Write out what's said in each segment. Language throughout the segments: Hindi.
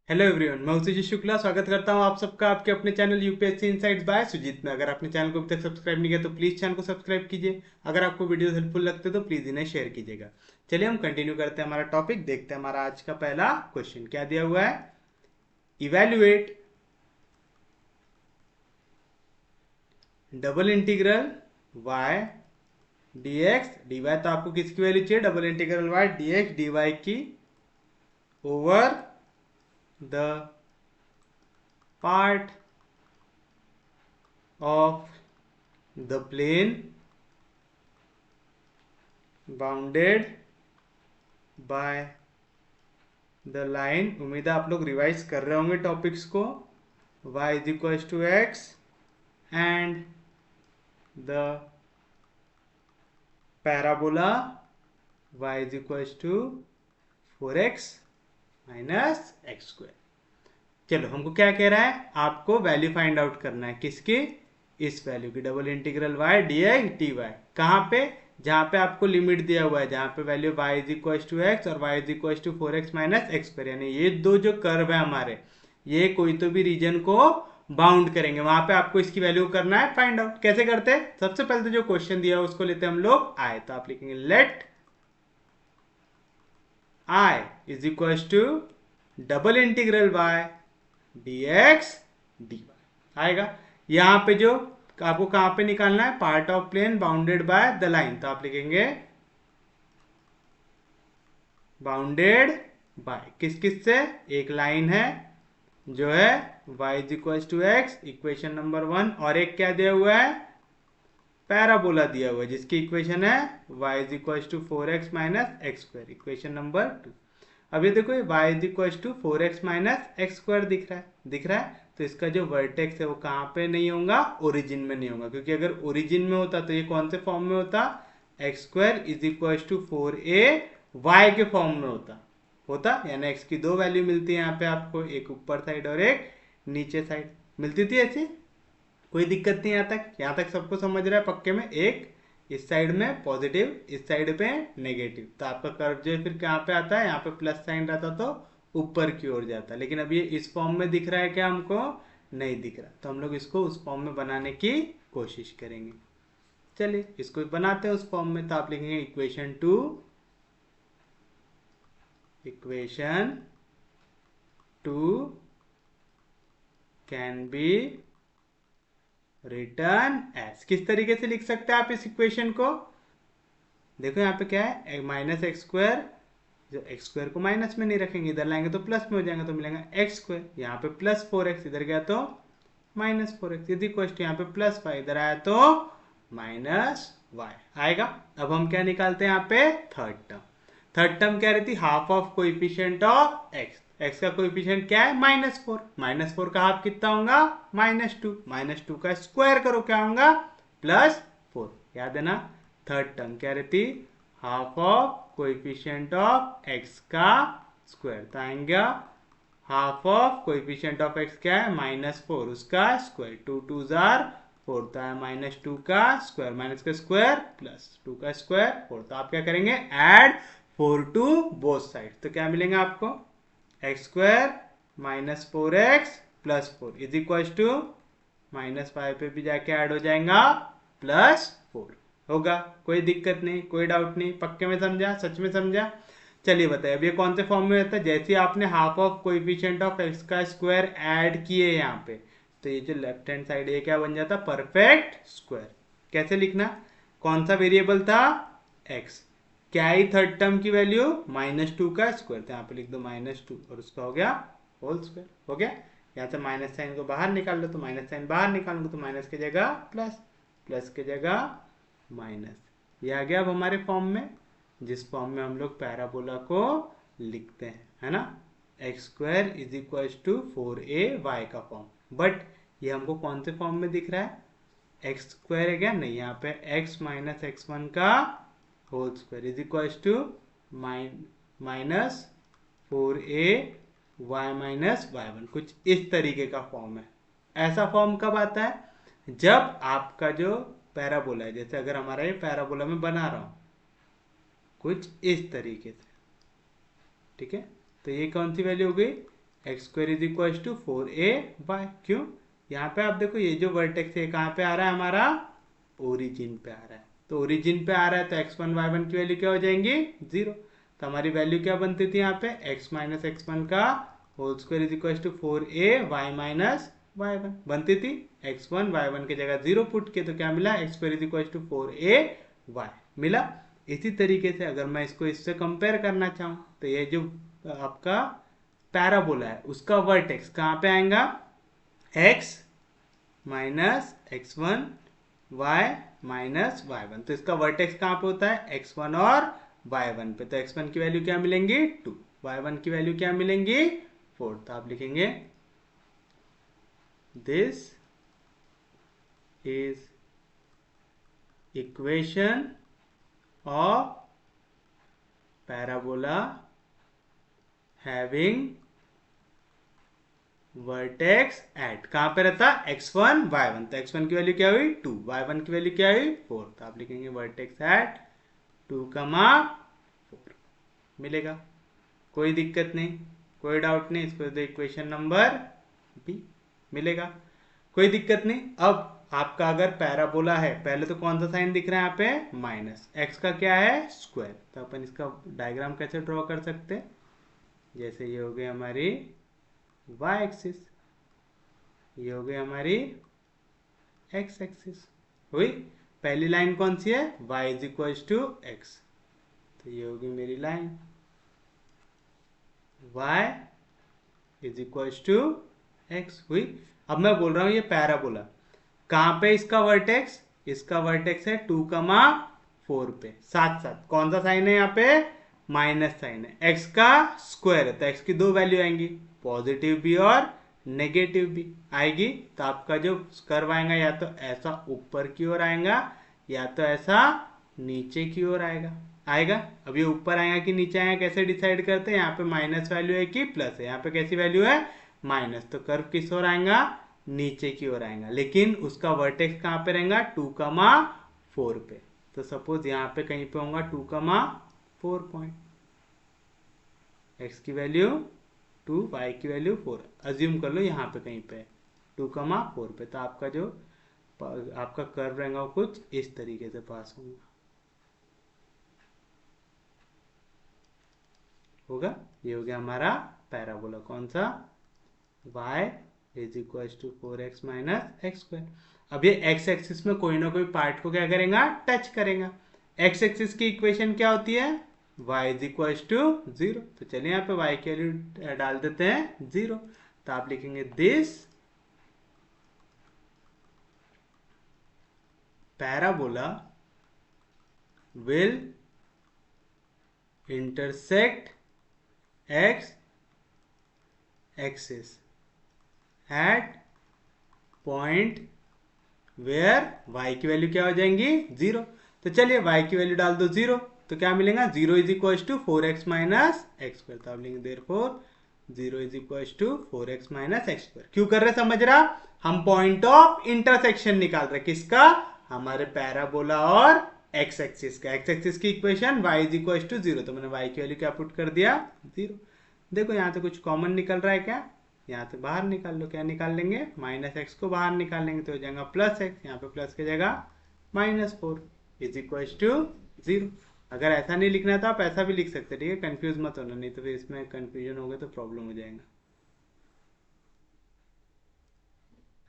हेलो एवरीवन, मैं सुजीत शुक्ला स्वागत करता हूं आप सबका आपके अपने channel UPSC insights by Sujeet में। अगर आपने चैनल को अभी तक सब्सक्राइब नहीं किया तो प्लीज़ चैनल को सब्सक्राइब कीजिए। अगर आपको वीडियो हेल्पफुल लगते तो प्लीज़ इन्हें शेयर कीजिएगा। चलिए हम कंटिन्यू करते हैं हमारा टॉपिक। देखते हैं हमारा आज का पहला क्वेश्चन क्या दिया हुआ है। Evaluate double integral Y D x D Y. तो आपको किसकी वैल्यू चाहिए? Double integral Y D x D Y की over the part of the plane bounded by the line। उम्मीद है आप लोग रिवाइज कर रहे होंगे टॉपिक्स को। y is equal to x and the parabola y is equal to 4x minus x square. चलो हमको क्या कह रहा है, आपको वैल्यू फाइंड आउट करना है किसकी? इस वैल्यू की, double integral Y D x D y. कहाँ पे? जहाँ पे आपको लिमिट दिया हुआ है, जहाँ पे value Y is equal to X और Y is equal to 4x minus x square, यानी ये दो जो कर्व है हमारे, ये कोई तो भी रीजन को बाउंड करेंगे, वहां पे आपको इसकी वैल्यू करना है फाइंड आउट। कैसे करते हैं? सबसे पहले तो जो क्वेश्चन दिया है उसको लेते हैं हम लोग आई। तो आप लिखेंगे let I is equal to double integral Y D x D y आएगा। यहां पे जो आपको कहां पे निकालना है, part of plane bounded by the line. तो आप लिखेंगे बाउंडेड बाय किस किस से? एक लाइन है जो है y is equal to x, equation number 1, और एक क्या दिया हुआ है? पैराबोला दिया हुआ है जिसकी इक्वेशन है y is equal to 4x minus x square, equation number 2। अब ये देखो, y is equal to 4x minus x square दिख रहा है, दिख रहा है। तो इसका जो वर्टेक्स है वो कहाँ पे नहीं होगा? ओरिजिन में नहीं होगा, क्योंकि अगर ओरिजिन में होता तो ये कौन से फॉर्म में होता? X square is equal to 4a y के फॉर्म में होता, यानी x की दो वैल्यू मिलती है यहाँ पे आपको, एक ऊपर साइड और एक नीचे साइड मिलती थी ऐसी। कोई दिक्कत नहीं यहाँ तक सबको समझ रहा है पक्के में? एक इस साइड में पॉजिटिव, इस साइड पे नेगेटिव, तो आपका कर्व जो है फिर कहाँ पे आता है? यहाँ पे प्लस साइन रहता तो ऊपर की ओर जाता। लेकिन अब ये इस फॉर्म में दिख रहा है क्या? हमको नहीं दिख रहा, तो हम लोग इसको उस फॉर्म में बनाने की कोशिश करेंगे। चलिए इसको बनाते हैं उस फॉर्म में। तो आप लिखेंगे equation 2 can be written as. किस तरीके से लिख सकते हैं आप इस इक्वेशन को? देखो यहाँ पे क्या है, माइनस एक्स स्क्वायर, जो एक्स स्क्वायर को माइनस में नहीं रखेंगे, इधर लाएंगे तो प्लस में हो जाएगा, तो मिलेगा एक्स स्क्वायर। यहाँ पे प्लस 4x, इधर गया तो माइनस 4x, यदि क्वेश्चन यहाँ पे प्लस वाई, इधर आया तो माइनस वाई आएगा। अब हम क्या निकालते हैं यहाँ पे? Third term. थर्ड टर्म क्या रहती? Half of coefficient of x. X का कोएफिशिएंट क्या है? -4। -4 का हाफ कितना होगा? -2। -2 का स्क्वायर करो, क्या होगा? +4। याद है ना? थर्ड टर्म क्या रहती? Half of coefficient of x का स्क्वायर। तो आएंगे half of coefficient of x क्या है? -4, उसका स्क्वायर। 2 2 जार 4, तो है -2 का स्क्वायर, माइनस का स्क्वायर प्लस 2 का स्क्वायर 4। तो आप क्या करेंगे? ऐड 4 टू बोथ साइड, तो क्या मिलेंगे आपको? X square minus 4x plus 4 is equal to -5 पे भी जाके ऐड हो जाएगा +4 होगा। कोई दिक्कत नहीं, कोई डाउट नहीं, पक्के में समझा? सच में समझा? चलिए बताइए, अब ये कौन से फॉर्म में रहता है? जैसे आपने half of coefficient of x का स्क्वायर ऐड किए यहाँ पे, तो ये जो लेफ्ट हैंड साइड ये क्या बन जाता? Perfect square. कैसे लिखना? कौन सा वेरिएबल था? एक्स। क्या ही थर्ड टर्म की वैल्यू? -2 का स्क्वायर, तो यहाँ पे लिख दो -2 और उसका हो गया होल स्क्वायर। हो गया। यहाँ से माइनस साइन को बाहर निकाल लो, तो माइनस साइन बाहर निकालोगे तो माइनस की जगह प्लस, प्लस की जगह माइनस। ये आ गया अब हमारे फॉर्म में, जिस फॉर्म में हम लोग पैराबोला को लिखते हैं, है ना? X square is equal to 4a का फॉर्म। बट ये हमको कौन से फॉर्म में दिख रहा है? एक्स स्क्वायर है क्या? नहीं, यहाँ पे x माइनस x1 का whole square is equal to -4a y minus y1, कुछ इस तरीके का फॉर्म है। ऐसा फॉर्म कब आता है? जब आपका जो पैराबोला है, जैसे अगर हमारा ये पैराबोला में बना रहा हूं कुछ इस तरीके से, ठीक है? तो ये कौन सी वैल्यू हो गई? X square is equal to 4ay। क्यों? यहाँ पे आप देखो ये जो वर्टेक्स है कहाँ पे आ रहा है हमारा, ओरिजिन पे आ रहा है। तो ओरिजिन पे आ रहा है तो x1 y1 की वैल्यू क्या हो जाएंगी, 0। तो हमारी वैल्यू क्या बनती थी यहाँ पे, x माइनस x1 का whole square is equal to 4ay minus y1 बनती थी। x1 y1 की जगह 0 पुट के तो क्या मिला, x square is equal to 4ay मिला। इसी तरीके से अगर मैं इसको इससे कंपेयर करना चाहूँ तो ये जो आपका पैराबोला है उसका वर्टेक्स कहाँ पे आएगा, x minus x1 y minus y1। तो इसका वर्टेक्स कहाँ पे होता है, x1 और y1 पे। तो x1 की वैल्यू क्या मिलेंगी 2, y1 की वैल्यू क्या मिलेंगी 4। तो आप लिखेंगे this is equation of parabola having vertex at, कहां पे रहता x1 y1। तो x1 की वैल्यू क्या हुई 2, y1 की वैल्यू क्या हुई 4। तो आप लिखेंगे वर्टेक्स एट 2,4 मिलेगा। कोई दिक्कत नहीं, कोई डाउट नहीं, इसको तो इक्वेशन नंबर बी मिलेगा, कोई दिक्कत नहीं। अब आपका अगर पैराबोला है, पहले तो कौन सा साइन दिख रहा है यहाँ पे, माइनस, x का क्या है स्क्वायर। तो अपन इसका डायग्राम कैसे ड्रॉ कर सकते हैं, जैसे ये हो गई हमारी y एक्सिस, ये हो गई हमारी x एक्सिस हुई। पहली लाइन कौन सी है, y is equal to x। तो ये होगी मेरी line y is equal to x हुई। अब मैं बोल रहा हूं ये पैराबोला, कहां पे इसका वर्टेक्स, इसका वर्टेक्स है 2,4 पे। साथ साथ कौन सा साइन है यहाँ पे, माइनस साइन है, x का स्क्वायर है तो x की दो वैल्यू आएंगी, पॉजिटिव भी और नेगेटिव भी आएगी। तो आपका जो कर्व आएगा या तो ऐसा ऊपर की ओर आएगा या तो ऐसा नीचे की ओर आएगा। अब ये ऊपर आएगा कि नीचे आएगा कैसे डिसाइड करते हैं, यहाँ पे माइनस वैल्यू है कि प्लस है, यहाँ पे कैसी वैल्यू है माइनस। तो कर्व किस ओर आएगा, नीचे की ओर आएगा, लेकिन उसका वर्टेक्स कहाँ पे रहेगा 2,4 पे। तो सपोज यहाँ पे कहीं पे होगा 2,4 पॉइंट, x की वैल्यू 2, y की वैल्यू 4, अज्यूम कर लो यहाँ पे कहीं पे 2,4 पे। तो आपका जो आपका कर्व रहेगा वो कुछ इस तरीके से पास होगा। ये हो गया हमारा पैराबोला, कौन सा, y is equal to 4x minus x square. अब ये x एक्सिस में कोई ना कोई पार्ट को क्या करेगा, टच करेगा। x एक्सिस की इक्वेशन क्या होती है, y इज इक्वल टू 0। तो चलिए यहाँ पे y की वैल्यू डाल देते हैं 0। तो आप लिखेंगे this parabola will intersect x axis at point where y की वैल्यू क्या हो जाएंगी 0। तो चलिए y की वैल्यू डाल दो 0, तो क्या मिलेगा 0 is equal to 4x minus x square. तो आप लेंगे therefore 0 is equal to 4x minus x square. क्यों कर रहे समझ रहा, हम पॉइंट ऑफ इंटरसेक्शन निकाल रहे, किसका, हमारे पैराबोला और x एक्सिस का। x एक्सिस की equation y is equal to 0, तो मैंने y की वैल्यू क्या पुट कर दिया 0। देखो यहाँ से कुछ कॉमन निकल रहा है क्या, यहाँ से बाहर निकाल लो, क्या निकाल लेंगे, माइनस एक्स को बाहर निकाल लेंगे तो हो जाएगा प्लस एक्स, यहाँ पे प्लस की जगह -4 इज इक्वल टू 0। अगर ऐसा नहीं लिखना तो आप ऐसा भी लिख सकते, ठीक है, कंफ्यूज मत होना, नहीं तो फिर इसमें कंफ्यूजन हो गया तो प्रॉब्लम हो जाएगा।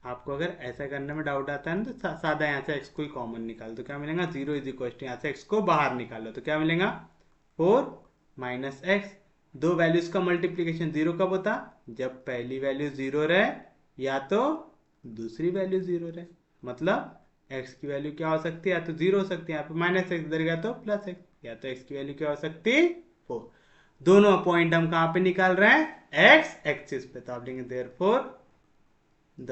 आपको अगर ऐसा करने में डाउट आता है ना तो सादा यहाँ से एक्स को ही कॉमन निकाल दो, क्या मिलेगा 0 इज इक्वल टू, यहाँ से एक्स को बाहर निकालो तो क्या मिलेगा 4 माइनस एक्स। दो वैल्यूज का मल्टीप्लीकेशन 0 कब होता, जब पहली वैल्यू 0 रहे या तो दूसरी वैल्यू 0 रहे। मतलब x की वैल्यू क्या हो सकती है, या तो 0 हो सकती है, यहाँ पे माइनस एक्स इधर गया तो प्लस एक्स, या तो x की वैल्यू क्या हो सकती है 4। दोनों पॉइंट हम कहाँ पे निकाल रहे हैं, x एक्सिस पे। तो आप लेंगे therefore the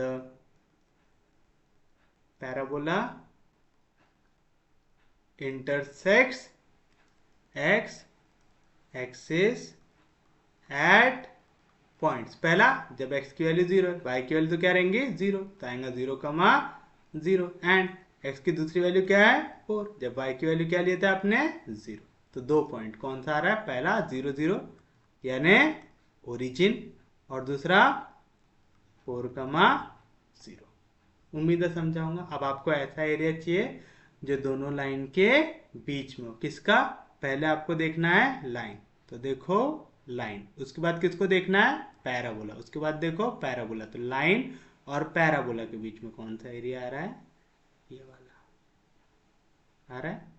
parabola intersects x axis eight points. पहला जब x की वैल्यू 0 है, y की वैल्यू तो क्या रहेंगी 0, तो आएगा 0,0 एंड x की दूसरी वैल्यू क्या है 4, जब y की वैल्यू क्या लिए थे आपने 0। तो दो पॉइंट कौन सा आ रहा है, पहला 0 0 यानी ओरिजिन, और दूसरा 4,0। उम्मीद है समझाऊंगा। अब आपको ऐसा एरिया चाहिए जो दोनों लाइन के बीच में हो। किसका? पहले आपको देखना है लाइन, तो देखो लाइन। उसके बाद किसको देखना है? पैराबोला। उसके बाद देखो पैराबोला। तो लाइन और पैराबोला के बीच में कौन सा एरिया आ रहा है? ये वाला आ रहा है।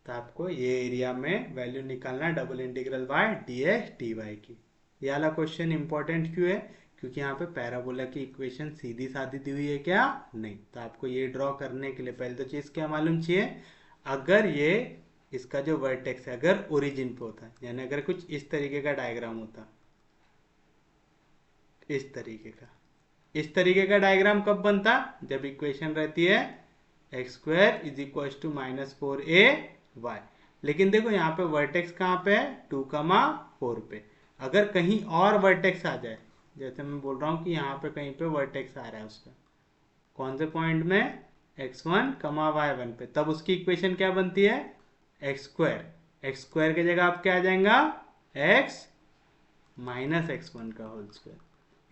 तो आपको ये एरिया में वैल्यू निकालना है double integral by dx dy की। ये वाला क्वेश्चन इंपॉर्टेंट क्यों है? क्योंकि यहाँ पे पैराबोला की इक्वेशन सीधी साधी दी हुई है क्या? नहीं। तो आपको ये ड्रॉ करने के लिए पहले तो चीज क्या मालूम चाहिए? अगर ये इसका जो वर्टेक्स है अगर ओरिजिन पे होता, यानी अगर कुछ इस तरीके का डायग्राम होता, इस तरीके का डायग्राम कब बनता? जब इक्वेशन रहती है x² is equal to -4a y। लेकिन देखो यहाँ पे वर्टेक्स कहाँ पे है? 2,4 पे। अगर कहीं और वर्टेक्स आ जाए, जैसे मैं बोल रहा हूँ कि यहाँ पे कहीं पे वर्टेक्स आ रहा है उसका, कौन से पॉइंट में? x1, y1 पे, तब उसकी इक्वेशन क्या बनती है? x² के जगह आप क्या आ जाएगा? x माइनस x1 का whole square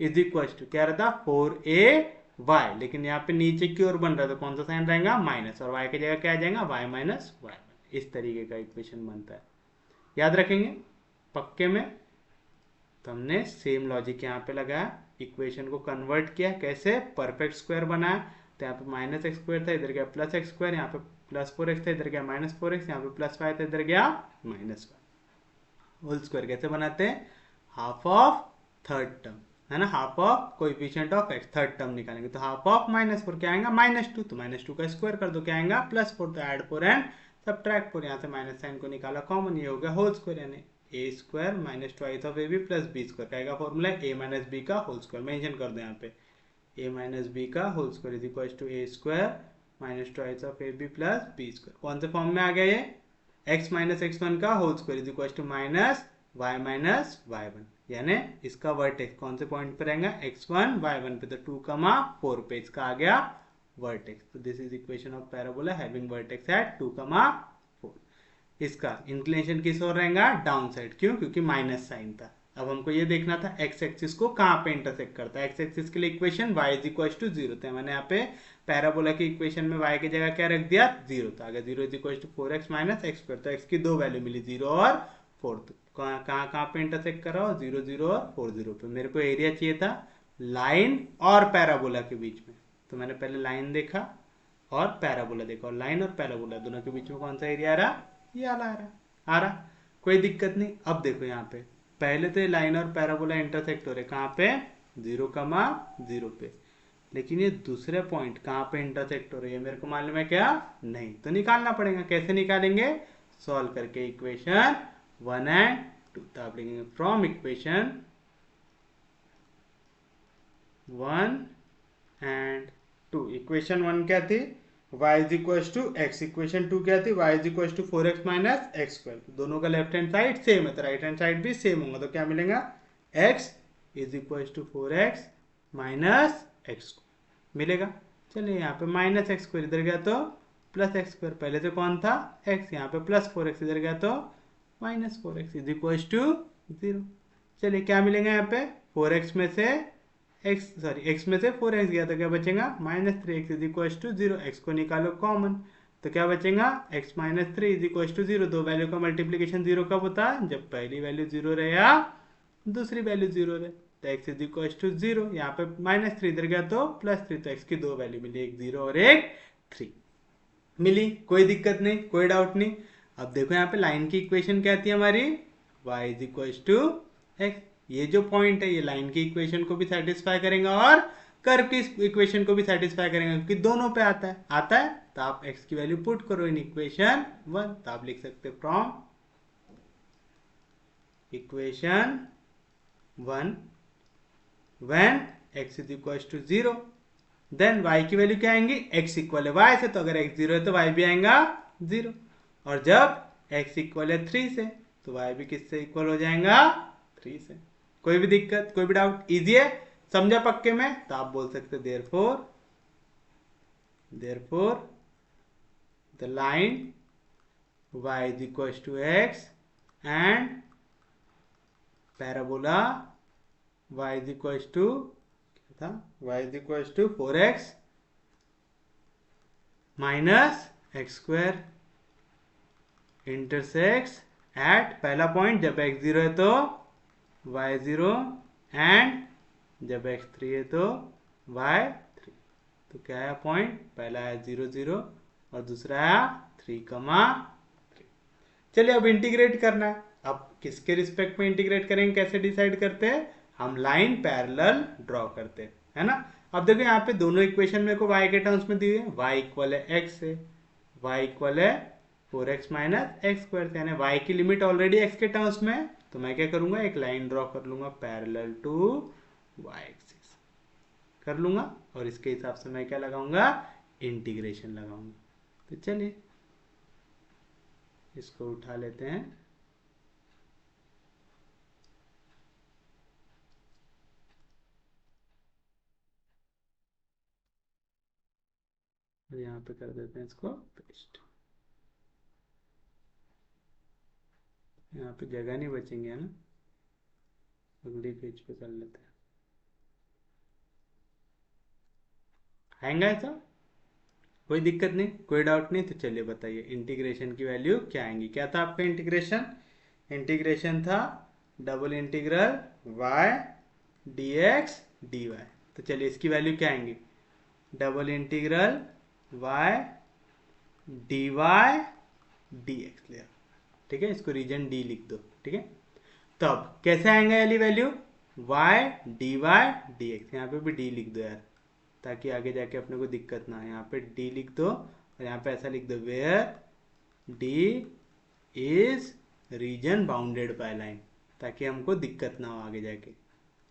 is equal to क्या रहता? 4ay। लेकिन यहाँ पे नीचे की ओर बन रहा है तो कौन सा साइन रहेगा? माइनस, और y की जगह क्या आ जाएगा? y minus y1। इस तरीके का इक्वेशन बनता है। याद रखेंगे पक्के में। तो हमने सेम लॉजिक यहाँ पे लगाया, इक्वेशन को कन्वर्ट किया। कैसे? परफेक्ट स्क्वायर बनाया। तो यहाँ पे -x² था, इधर गया +x², यहाँ पे +4x था, इधर गया -4x, यहाँ पे +y था, इधर गया -y। होल स्क्वायर कैसे बनाते हैं? हाफ ऑफ थर्ड टर्म, है ना, half of coefficient of x, third term निकालेंगे। तो हाफ ऑफ -4 क्या आएगा? -2। तो -2 का स्क्वायर कर दो, क्या आएगा? +4। तो ऐड 4 एंड सब्ट्रैक्ट 4। यहाँ से माइनस साइन को निकाला कॉमन, ये हो गया होल स्क्वायर, यानी a² minus twice of ab plus b square. क्या आएगा फॉर्मूला? a माइनस b का होल स्क्वायर। मेंशन कर दो यहाँ पे, a माइनस b का whole square is equal to a² minus twice of ab plus b square. कौन से फॉर्म में आ गया ये? x माइनस x1 का whole square is equal to minus y minus y1। यानी इसका वर्टेक्स कौन से पॉइंट पे रहेगा? x1 y1 पे। तो 2,4 पे इसका आ गया वर्टेक्स। तो this is equation of parabola having vertex at 2,4। इसका इंक्लिनेशन किस ओर रहेगा? Down side. क्यों? क्योंकि माइनस साइन था। अब हमको ये देखना था एक्स एक्सिस को कहाँ पे इंटरसेक्ट करता है। एक्स एक्सिस के लिए equation y is equal to 0 था। मैंने यहाँ पे पैराबोला की इक्वेशन में y की जगह क्या रख दिया? 0 था। अगर 0 is equal to 4x minus x², तो x की दो वैल्यू मिली, 0 और 4। तो कहाँ पे इंटरसेक्ट कर रहा हो? 0 0 और 4 0 पे। मेरे को एरिया चाहिए था लाइन और पैराबोला के बीच में। तो मैंने पहले लाइन देखा और पैराबोला देखा, और लाइन और पैराबोला दोनों के बीच में कौन सा एरिया आ रहा? ये वाला आ रहा। कोई दिक्कत नहीं। अब देखो यहाँ पे पहले तो ये लाइन और पैराबोला इंटरसेक्ट हो रहे कहाँ पे? 0,0 पे। लेकिन ये दूसरे पॉइंट कहाँ पे इंटरसेक्ट हो रही है मेरे को मालूम है क्या? नहीं। तो निकालना पड़ेगा। कैसे निकालेंगे? सॉल्व करके इक्वेशन 1 एंड 2। तो आप लिखेंगे फ्रॉम इक्वेशन 1 एंड 2। इक्वेशन 1 क्या थी? y is equal to x। Equation 2 क्या थी? y is equal to 4x minus x²। दोनों का लेफ्ट हैंड साइड सेम है तो राइट हैंड साइड भी सेम होगा। तो क्या मिलेगा? x is equal to 4x minus x² मिलेगा। चलिए यहाँ पे माइनस x², इधर गया तो प्लस x²। पहले से कौन था? x। यहाँ पे प्लस 4x, इधर गया तो minus 4x is equal to 0। चलिए क्या मिलेगा यहाँ पे? 4x में से x में से 4x गया तो क्या बचेगा? -3x is equal to 0। x को निकालो कॉमन, तो क्या बचेगा? x minus 3 is equal to 0। दो वैल्यू का मल्टीप्लीकेशन 0 कब होता है? जब पहली वैल्यू 0 रहे या दूसरी वैल्यू 0 रहे। तो x इज इक्वल टू 0। यहाँ पे -3 इधर गया तो +3। तो x की दो वैल्यू मिली, एक 0 और एक 3 मिली। कोई दिक्कत नहीं, कोई डाउट नहीं। अब देखो यहाँ पे लाइन की इक्वेशन क्या थी हमारी? y is equal to x। ये जो पॉइंट है ये लाइन की इक्वेशन को भी सेटिस्फाई करेंगे और कर्व की इक्वेशन को भी सेटिस्फाई करेंगे, क्योंकि दोनों पे आता है। तो आप x की वैल्यू पुट करो इन इक्वेशन 1। तो आप लिख सकते from equation 1 when x is equal to 0 then y की वैल्यू क्या आएंगी? x इक्वल है y से, तो अगर x 0 है तो y भी आएगा 0। और जब x इक्वल है 3 से तो y भी किससे इक्वल हो जाएगा? 3 से। कोई भी दिक्कत, कोई भी डाउट? इजी है, समझा पक्के में? तो आप बोल सकते therefore the line y is equal to x and parabola y is equal to क्या था, y is equal to 4x minus x square intersects at पहला पॉइंट जब x0 है तो y0 एंड जब x3 है तो y3। तो क्या है पॉइंट, पहला है 0 0 और दूसरा है 3,3। चलिए अब इंटीग्रेट करना है। अब किसके रिस्पेक्ट में इंटीग्रेट करेंगे, कैसे डिसाइड करते हैं, हम लाइन पैरेलल ड्रॉ करते हैं, है ना। अब देखो यहाँ पे दोनों इक्वेशन मेरे को y के टर्म्स में दिए, y इक्वल है x से, y इक्वल है 4x माइनस एक्स स्क्वायर, यानी y की लिमिट ऑलरेडी x के टर्म्स में है, तो मैं क्या करूंगा, एक लाइन ड्रॉ कर लूंगा पैरेलल टू y एक्सिस कर लूंगा, और इसके हिसाब से मैं क्या लगाऊंगा, इंटीग्रेशन लगाऊंगा। तो चलिए इसको उठा लेते हैं। और यहाँ पे कर देते हैं इसको पेस्ट, यहाँ पे जगह नहीं बचेंगे, है ना, अगली पेज पे कर लेते हैं। आएगा ऐसा, कोई दिक्कत नहीं, कोई डाउट नहीं। तो चलिए बताइए इंटीग्रेशन की वैल्यू क्या आएंगी। क्या था आपका इंटीग्रेशन, इंटीग्रेशन था double integral y dx dy। तो चलिए इसकी वैल्यू क्या आएंगी, double integral y dy dx ले, ठीक है, इसको रीजन d लिख दो, ठीक है। तब कैसे आएंगे वाली वैल्यू, y dy dx, यहाँ पे भी d लिख दो यार, ताकि आगे जाके अपने को दिक्कत ना, यहाँ पे d लिख दो और यहाँ पे ऐसा लिख दो, where d is region bounded by line, ताकि हमको दिक्कत ना हो आगे जाके,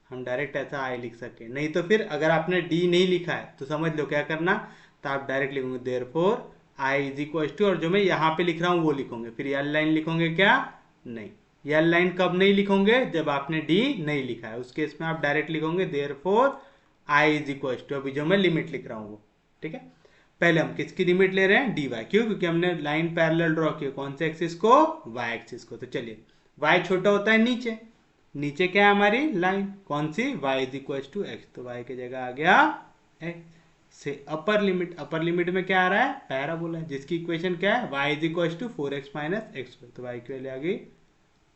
हम डायरेक्ट ऐसा आई लिख सके। नहीं तो फिर अगर आपने d नहीं लिखा है तो समझ लो क्या करना, तो आप डायरेक्ट लिखोगे therefore I is equal to, और जो मैं यहाँ पे लिख रहा हूँ वो लिखोगे, फिर यल लाइन लिखोगे क्या, नहीं, यल लाइन कब नहीं लिखोगे, जब आपने d नहीं लिखा है, उस केस में आप डायरेक्ट लिखोगे therefore I is equal to, अभी जो मैं लिमिट लिख रहा हूँ वो, ठीक है। पहले हम किसकी लिमिट ले रहे हैं, dy, क्यों, क्योंकि हमने लाइन पैरेलल ड्रॉ की, कौन से एक्सिस को, y एक्सिस को। तो चलिए y छोटा होता है नीचे, नीचे क्या है हमारी लाइन, कौन सी, y is equal to x, तो y की जगह आ गया x से अपर लिमिट, अपर लिमिट में क्या आ रहा है, पैराबोला, जिसकी इक्वेशन क्या है, y is equal to 4x minus x square, तो y की वैल्यू आ गई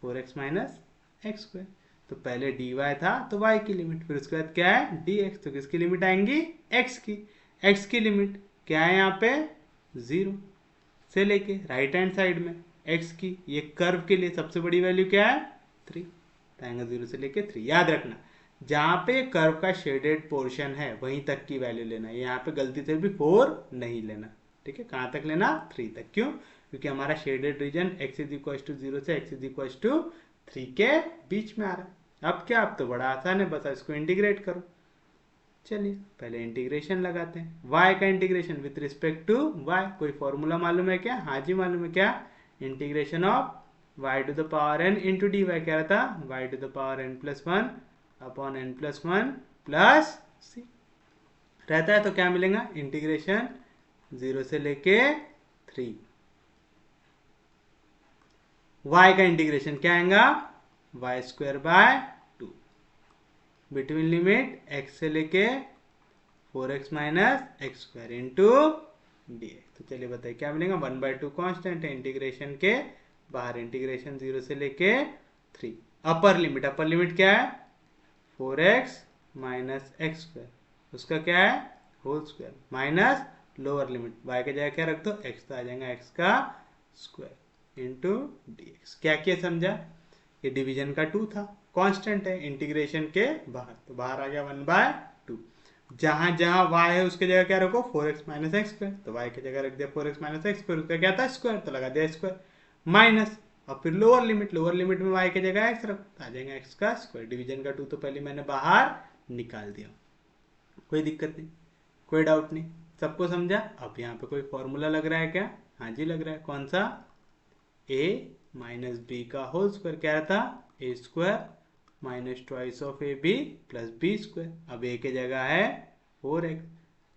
4x माइनस एक्स स्क्वायर। तो पहले dy था तो y की लिमिट, फिर उसके बाद क्या है dx, तो किसकी लिमिट आएंगी, x की, x की लिमिट क्या है यहाँ पे, 0 से लेके राइट हैंड साइड में x की, ये कर्व के लिए सबसे बड़ी वैल्यू क्या है 3, आएंगे 0 से लेके 3। याद रखना जहाँ पे कर्व का शेडेड पोर्शन है वहीं तक की वैल्यू लेना है, यहाँ पे गलती से भी 4 नहीं लेना, ठीक है। कहाँ तक लेना, 3 तक, क्यों, क्योंकि हमारा shaded region x is equal to 0 से x इज इक्वल टू 3 के बीच में आ रहा है। अब क्या, अब तो बड़ा आसान है, बस इसको इंटीग्रेट करो। चलिए पहले इंटीग्रेशन लगाते हैं, y का integration with respect to y, कोई फॉर्मूला मालूम है क्या, हाँ जी मालूम है, क्या, integration of y to the power n into D y, क्या रहता, y to the power n plus 1 upon n plus 1 plus c रहता है। तो क्या मिलेगा, इंटीग्रेशन 0 से लेके 3, y का इंटीग्रेशन क्या आएगा, y square by 2 between limit x से लेके 4x minus x square into D x. तो चलिए बताइए क्या मिलेगा, 1/2 कांस्टेंट है, इंटीग्रेशन के बाहर, इंटीग्रेशन 0 से लेके 3, अपर लिमिट क्या है 4x माइनस एक्स स्क्वायर, उसका क्या है whole square, minus lower limit y की जगह क्या रख दो x, तो आ जाएगा x का स्क्वायर इंटू डी एक्स। क्या क्या समझा, ये डिवीजन का 2 था, कांस्टेंट है इंटीग्रेशन के बाहर, तो बाहर आ गया 1/2, जहां जहां y है उसके जगह क्या रखो 4x माइनस एक्स स्क्वायर, तो y की जगह रख दिया 4x माइनस एक्स स्क्वायर, उसका क्या था स्क्वायर, तो लगा दिया स्क्वायर माइनस, और फिर लोअर लिमिट में y की जगह x रखो, तो आ जाएगा x का स्क्वायर। डिवीजन का 2 तो पहले मैंने बाहर निकाल दिया, कोई दिक्कत नहीं, कोई डाउट नहीं, सबको समझा। अब यहाँ पे कोई फॉर्मूला लग रहा है क्या, हाँ जी लग रहा है, कौन सा, a माइनस बी का होल स्क्वायर, क्या रहता A square minus twice of A B plus B square. अब a के जगह है 4x,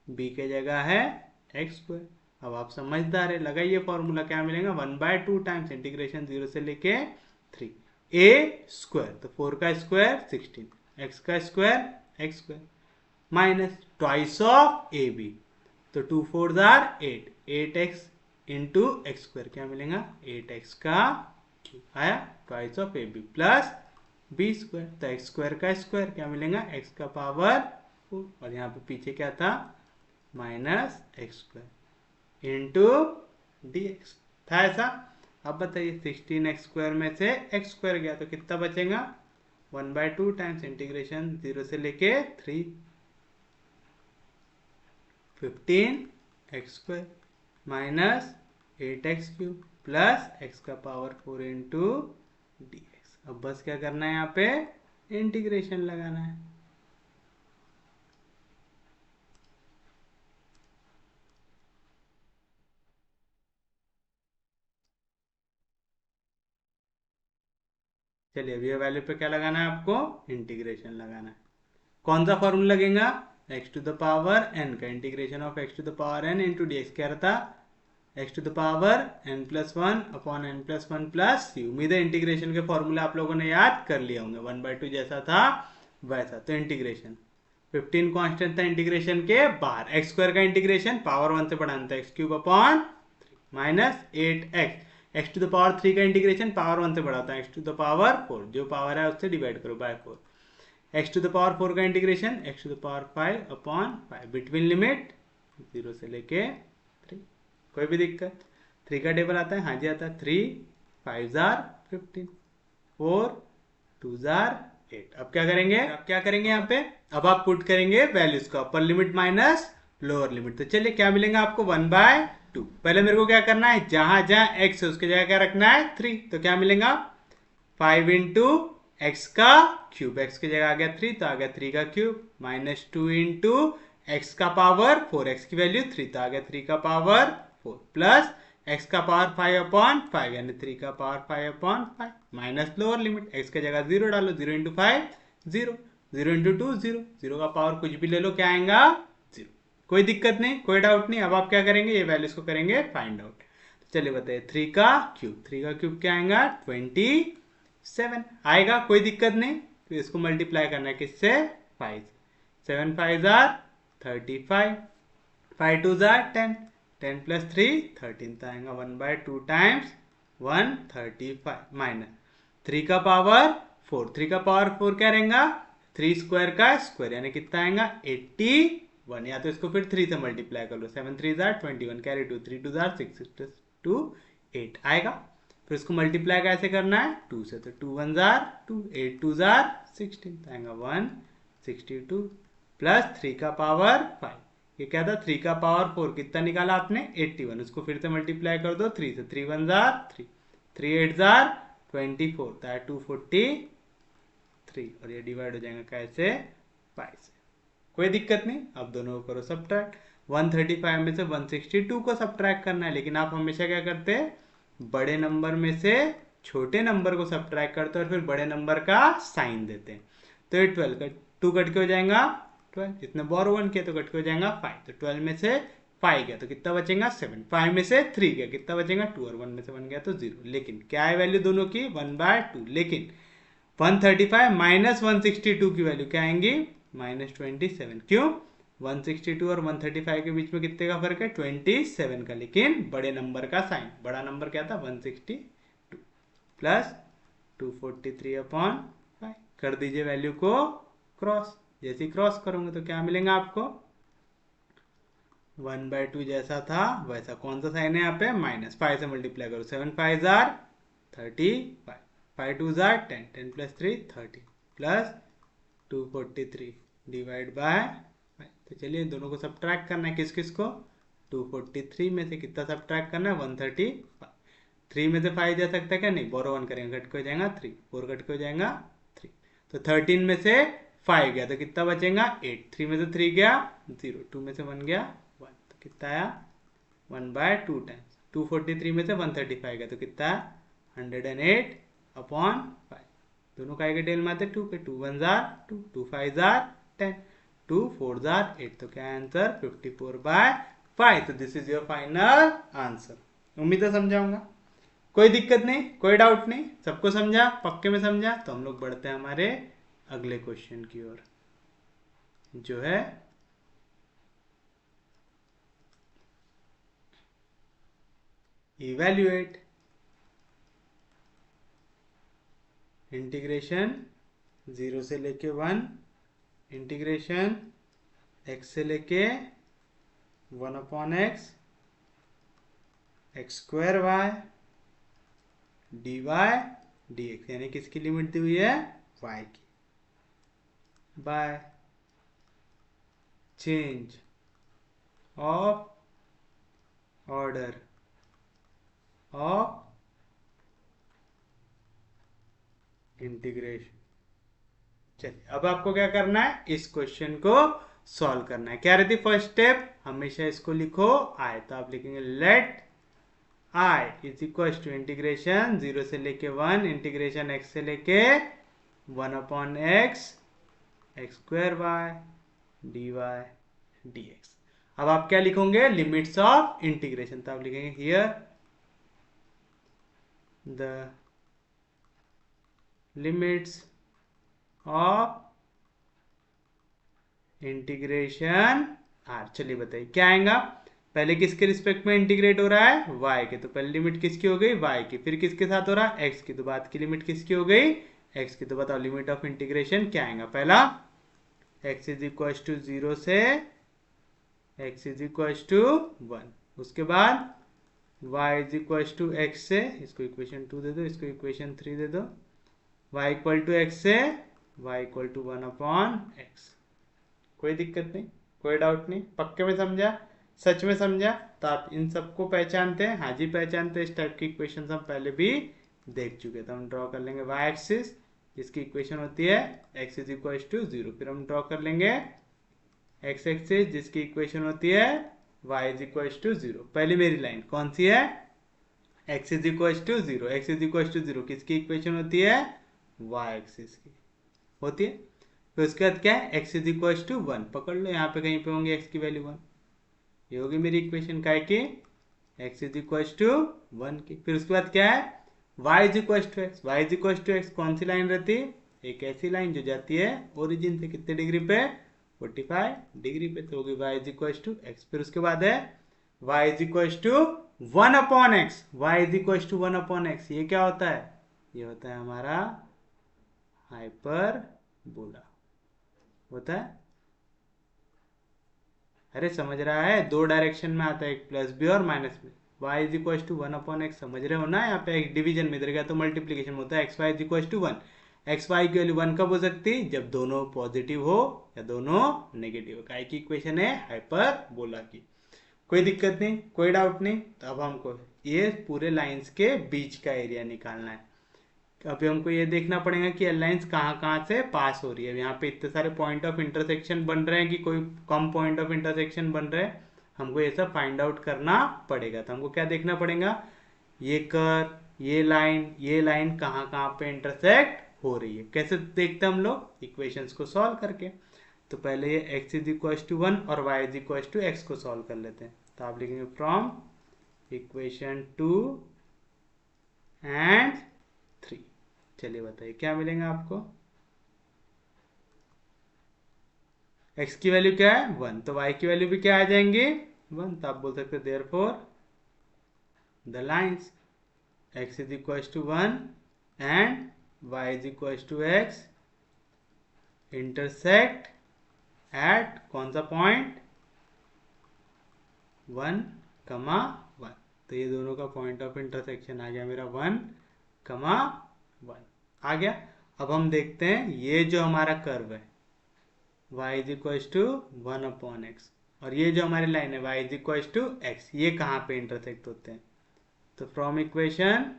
b के जगह है एक्स स्क्वायर। अब आप समझदार है, लगाइए फॉर्मूला, क्या मिलेगा 1/2 टाइम्स इंटीग्रेशन 0 से लेके 3 a स्क्वायर, तो 4 का स्क्वायर 16 एक्स का square x square minus twice of A b, तो 2 4 जार 8 एक्स इंटू एक्स स्क्वायर क्या मिलेगा 8x का क्यूब आया twice of A B plus B square, तो एक्स स्क्वायर का स्क्वायर क्या मिलेगा एक्स का पावर 4 और यहाँ पे पीछे क्या था minus x square into D x था ऐसा। अब बताइए 16x स्क्वायर में से एक्स स्क्वायर गया तो कितना बचेगा 1/2 टाइम्स इंटीग्रेशन 0 से लेके 3 15x square minus 8x cube plus x का पावर 4 इंटू डी एक्स। अब बस क्या करना है यहाँ पे इंटीग्रेशन लगाना है। चलिए अभी वैल्यू पे क्या लगाना है आपको इंटीग्रेशन लगाना है। कौन सा फॉर्मूला लगेगा x to the power n का integration of x to the power n into D x क्या रहता x to the power n plus one upon n plus one plus C. उम्मीद है इंटीग्रेशन के फॉर्मूला आप लोगों ने याद कर लिए होंगे 1/2 जैसा था वैसा। तो इंटीग्रेशन 15 कांस्टेंट था इंटीग्रेशन के बाहर, एक्स स्क्वायर का इंटीग्रेशन पावर 1 से बढ़ाना था x cube upon minus 8x x to the power 3 का इंटीग्रेशन पावर 1 से बढ़ाता है एक्स टू द पावर 4, जो पावर है उससे डिवाइड करो by 4। X to the power 4 का integration x to the power 5 upon 5 between limit 0 से लेके 3। कोई भी दिक्कत 3 का टेबल आता है हाँ जी आता है 3 5 जार 15 4 2 जार 8। अब क्या करेंगे यहाँ पे अब आप पुट करेंगे वैल्यूज का अपर लिमिट माइनस लोअर लिमिट। तो चलिए क्या मिलेगा आपको 1/2। पहले मेरे को क्या करना है जहां जहां x है उसके जगह क्या रखना है 3, तो क्या मिलेगा 5 इंटू एक्स का क्यूब, एक्स की जगह आ गया 3 तो आ गया 3 का क्यूब माइनस 2 इंटू एक्स का पावर 4 एक्स की वैल्यू 3 तो आ गया 3 का पावर 4 प्लस एक्स का पावर 5 अपॉन 5 यानी 3 का power 5 upon 5 minus lower limit x की जगह 0 डालो 0 इंटू 5 0 0 इंटू 2 0 0 का पावर कुछ भी ले लो क्या आएगा 0। कोई दिक्कत नहीं कोई डाउट नहीं। अब आप क्या करेंगे ये वैल्यूज को करेंगे फाइंड आउट। चलिए बताइए 3 का क्यूब क्या आएगा 27 आएगा, कोई दिक्कत नहीं। तो इसको मल्टीप्लाई करना है किससे 5 7 5 जार 35 5 2 जार 10 10 प्लस 3 13 तो आएगा 1/2 टाइम्स 135 माइनस 3 का पावर 4 3 का पावर 4 क्या रहेगा 3 स्क्वायर का स्क्वायर यानी कितना आएगा 81 या तो इसको फिर 3 से मल्टीप्लाई कर लो 7 3 जार 21 कैरी 2 3 2 जार 6 6 2 8 आएगा। फिर इसको मल्टीप्लाई कैसे करना है 2 से, तो 2 1 जार 2 8 2 जार 16 तो आएगा 162 प्लस 3 का पावर 5 ये क्या था 3 का पावर 4 कितना निकाला आपने 81 उसको फिर से मल्टीप्लाई कर दो 3 से 3 1 जार 3 3 8 जार 24 तो है 243 और ये डिवाइड हो जाएगा कैसे 5 से। कोई दिक्कत नहीं। अब दोनों को करो सब्ट्रैक्ट 135 में से 162 को सब्ट्रैक्ट करना है, लेकिन आप हमेशा क्या करते हैं बड़े नंबर में से छोटे नंबर को सब्ट्रैक्ट करते हैं और फिर बड़े नंबर का साइन देते हैं। तो ये 12 का 2 कट के हो जाएगा 12 इसने बोरो 1 किया तो कट के हो जाएगा 5 तो 12 में से 5 गया तो कितना बचेगा 7 5 में से 3 गया कितना बचेगा 2 और 1 में से 1 गया तो 0। लेकिन क्या है वैल्यू दोनों की 1/2 लेकिन 135 माइनस 162 की वैल्यू क्या आएंगी -27 क्यों 162 और 135 के बीच में कितने का फर्क है 27 का, लेकिन बड़े नंबर का साइन बड़ा नंबर क्या था 162 प्लस 243 अपॉन 5 कर दीजिए वैल्यू को क्रॉस, जैसे क्रॉस करोगे तो क्या मिलेगा आपको 1/2 जैसा था वैसा कौन सा साइन है यहाँ पे -5 से मल्टीप्लाई करो 7 5 jar 35 5 2 jar 10 10 plus 3 30 plus 243 divide by 5। तो चलिए दोनों को सब्ट्रैक्ट करना है किस किस को 243 में से कितना सब्ट्रैक्ट करना है 135 3 में से 5 जा सकता है क्या नहीं बोरो 1 करेंगे कट के हो जाएगा 3 4 कट के हो जाएगा 3 तो 13 में से 5 गया तो कितना बचेगा 8 3 में से 3 गया 0 2 में से 1 गया 1 तो कितना आया 1/2 टाइम्स 243 में से 135 गया तो कितना 108 अपॉन 5 दोनों का टेल में आते 2 के 2 1 जार 2 2 5 जार 10 2 4 जार 8 तो क्या आंसर 54/5। तो this is your final answer. उम्मीद है समझाऊंगा, कोई दिक्कत नहीं कोई डाउट नहीं, सबको समझा पक्के में समझा। तो हम लोग बढ़ते हैं हमारे अगले क्वेश्चन की ओर, जो है इवैल्यूएट। इंटीग्रेशन 0 से लेके 1, इंटीग्रेशन x से लेके 1/x x² y dy dx, यानी किसकी लिमिट दी हुई है, y की, by change of order of integration. चलिए अब आपको क्या करना है, इस क्वेश्चन को सॉल्व करना है। क्या रहती फर्स्ट स्टेप, हमेशा इसको लिखो आई, तो आप लिखेंगे let I is equal to integration 0 से लेके 1, इंटीग्रेशन x से लेके 1/x x² y dy dx। अब आप क्या लिखोगे, लिमिट्स ऑफ इंटीग्रेशन, तो आप लिखेंगे here the limits of integration are. चलिए बताइए क्या आएगा, पहले किसके रिस्पेक्ट में इंटीग्रेट हो रहा है, y के, तो पहले लिमिट किसकी हो गई, y की, फिर किसके साथ हो रहा है, x की, तो बाद की लिमिट किसकी हो गई, x की। तो बताओ लिमिट ऑफ इंटीग्रेशन क्या आएगा, पहला x इज इक्वल टू 0 से x इज इक्वल टू 1, उसके बाद y is equal to x से, इसको इक्वेशन 2 दे दो, इसको इक्वेशन 3 दे दो, y इक्वल टू x से y इक्वल टू 1/x। कोई दिक्कत नहीं, कोई डाउट नहीं, पक्के में समझा, सच में समझा, तो आप इन सबको पहचानते हैं, हाँ जी पहचानते हैं। इस टाइप की इक्वेशन हम पहले भी देख चुके, तो हम ड्रॉ कर लेंगे y एक्सिस, जिसकी इक्वेशन होती है x इज इक्वल टू 0, फिर हम ड्रॉ कर लेंगे x एक्सिस, जिसकी इक्वेशन होती है y इज इक्वल टू 0। पहली मेरी लाइन कौन सी है, x is equal to 0, x is equal to 0 किसकी इक्वेशन होती है, y एक्सिस की होती है। फिर उसके बाद क्या है, x इज इक्वल टू 1, पकड़ लो यहाँ पे कहीं पे होंगे x की वैल्यू 1, ये होगी मेरी इक्वेशन काय की, x इज इक्वल टू 1 की। फिर उसके बाद क्या है, y is equal to x, y is equal to x कौन सी लाइन रहती है, एक ऐसी लाइन जो जाती है ओरिजिन से कितने डिग्री पे, 45 डिग्री पे, तो होगी y is equal to x। फिर उसके बाद है y is equal to 1/x, y is equal to 1/x, ये क्या होता है, ये होता है हमारा हाइपरबोला होता है। अरे समझ रहा है, दो डायरेक्शन में आता है, एक प्लस बी और माइनस में। y is equal to 1/x समझ रहे हो ना, यहाँ पे एक डिवीजन में, इधर गया तो मल्टीप्लीकेशन होता है, xy is equal to 1। xy की वैल्यू 1 कब हो सकती है, जब दोनों पॉजिटिव हो या दोनों नेगेटिव हो। काय की इक्वेशन है, हाइपरबोला की। कोई दिक्कत नहीं, कोई डाउट नहीं। तो अब हमको ये पूरे लाइंस के बीच का एरिया निकालना है। अभी हमको ये देखना पड़ेगा कि लाइंस कहाँ कहाँ से पास हो रही है। यहाँ पे इतने सारे पॉइंट ऑफ इंटरसेक्शन बन रहे हैं कि कोई कम पॉइंट ऑफ इंटरसेक्शन बन रहे हैं, हमको ये सब फाइंड आउट करना पड़ेगा। तो हमको क्या देखना पड़ेगा, ये कर्व, ये लाइन कहाँ कहाँ पे इंटरसेक्ट हो रही है। कैसे देखते हैं हम लोग, इक्वेशंस को सॉल्व करके। तो पहले ये x इज इक्वल टू 1 और y is equal to x को सॉल्व कर लेते हैं। तो आप लिखेंगे फ्रॉम इक्वेशन 2 एंड 3। चलिए बताइए क्या मिलेगा आपको, x की वैल्यू क्या है 1, तो y की वैल्यू भी क्या आ जाएंगे 1। तो आप बोल सकते हैं therefore the lines x is equal to 1 and y is equal to x intersect at कौन सा पॉइंट 1,1। तो ये दोनों का पॉइंट ऑफ इंटरसेक्शन आ गया मेरा 1,1 आ गया। अब हम देखते हैं ये जो हमारा कर्व है y is equal to 1/x और ये जो हमारी लाइन है y is equal to x, ये कहाँ पे इंटरसेक्ट होते हैं। तो फ्रॉम इक्वेशन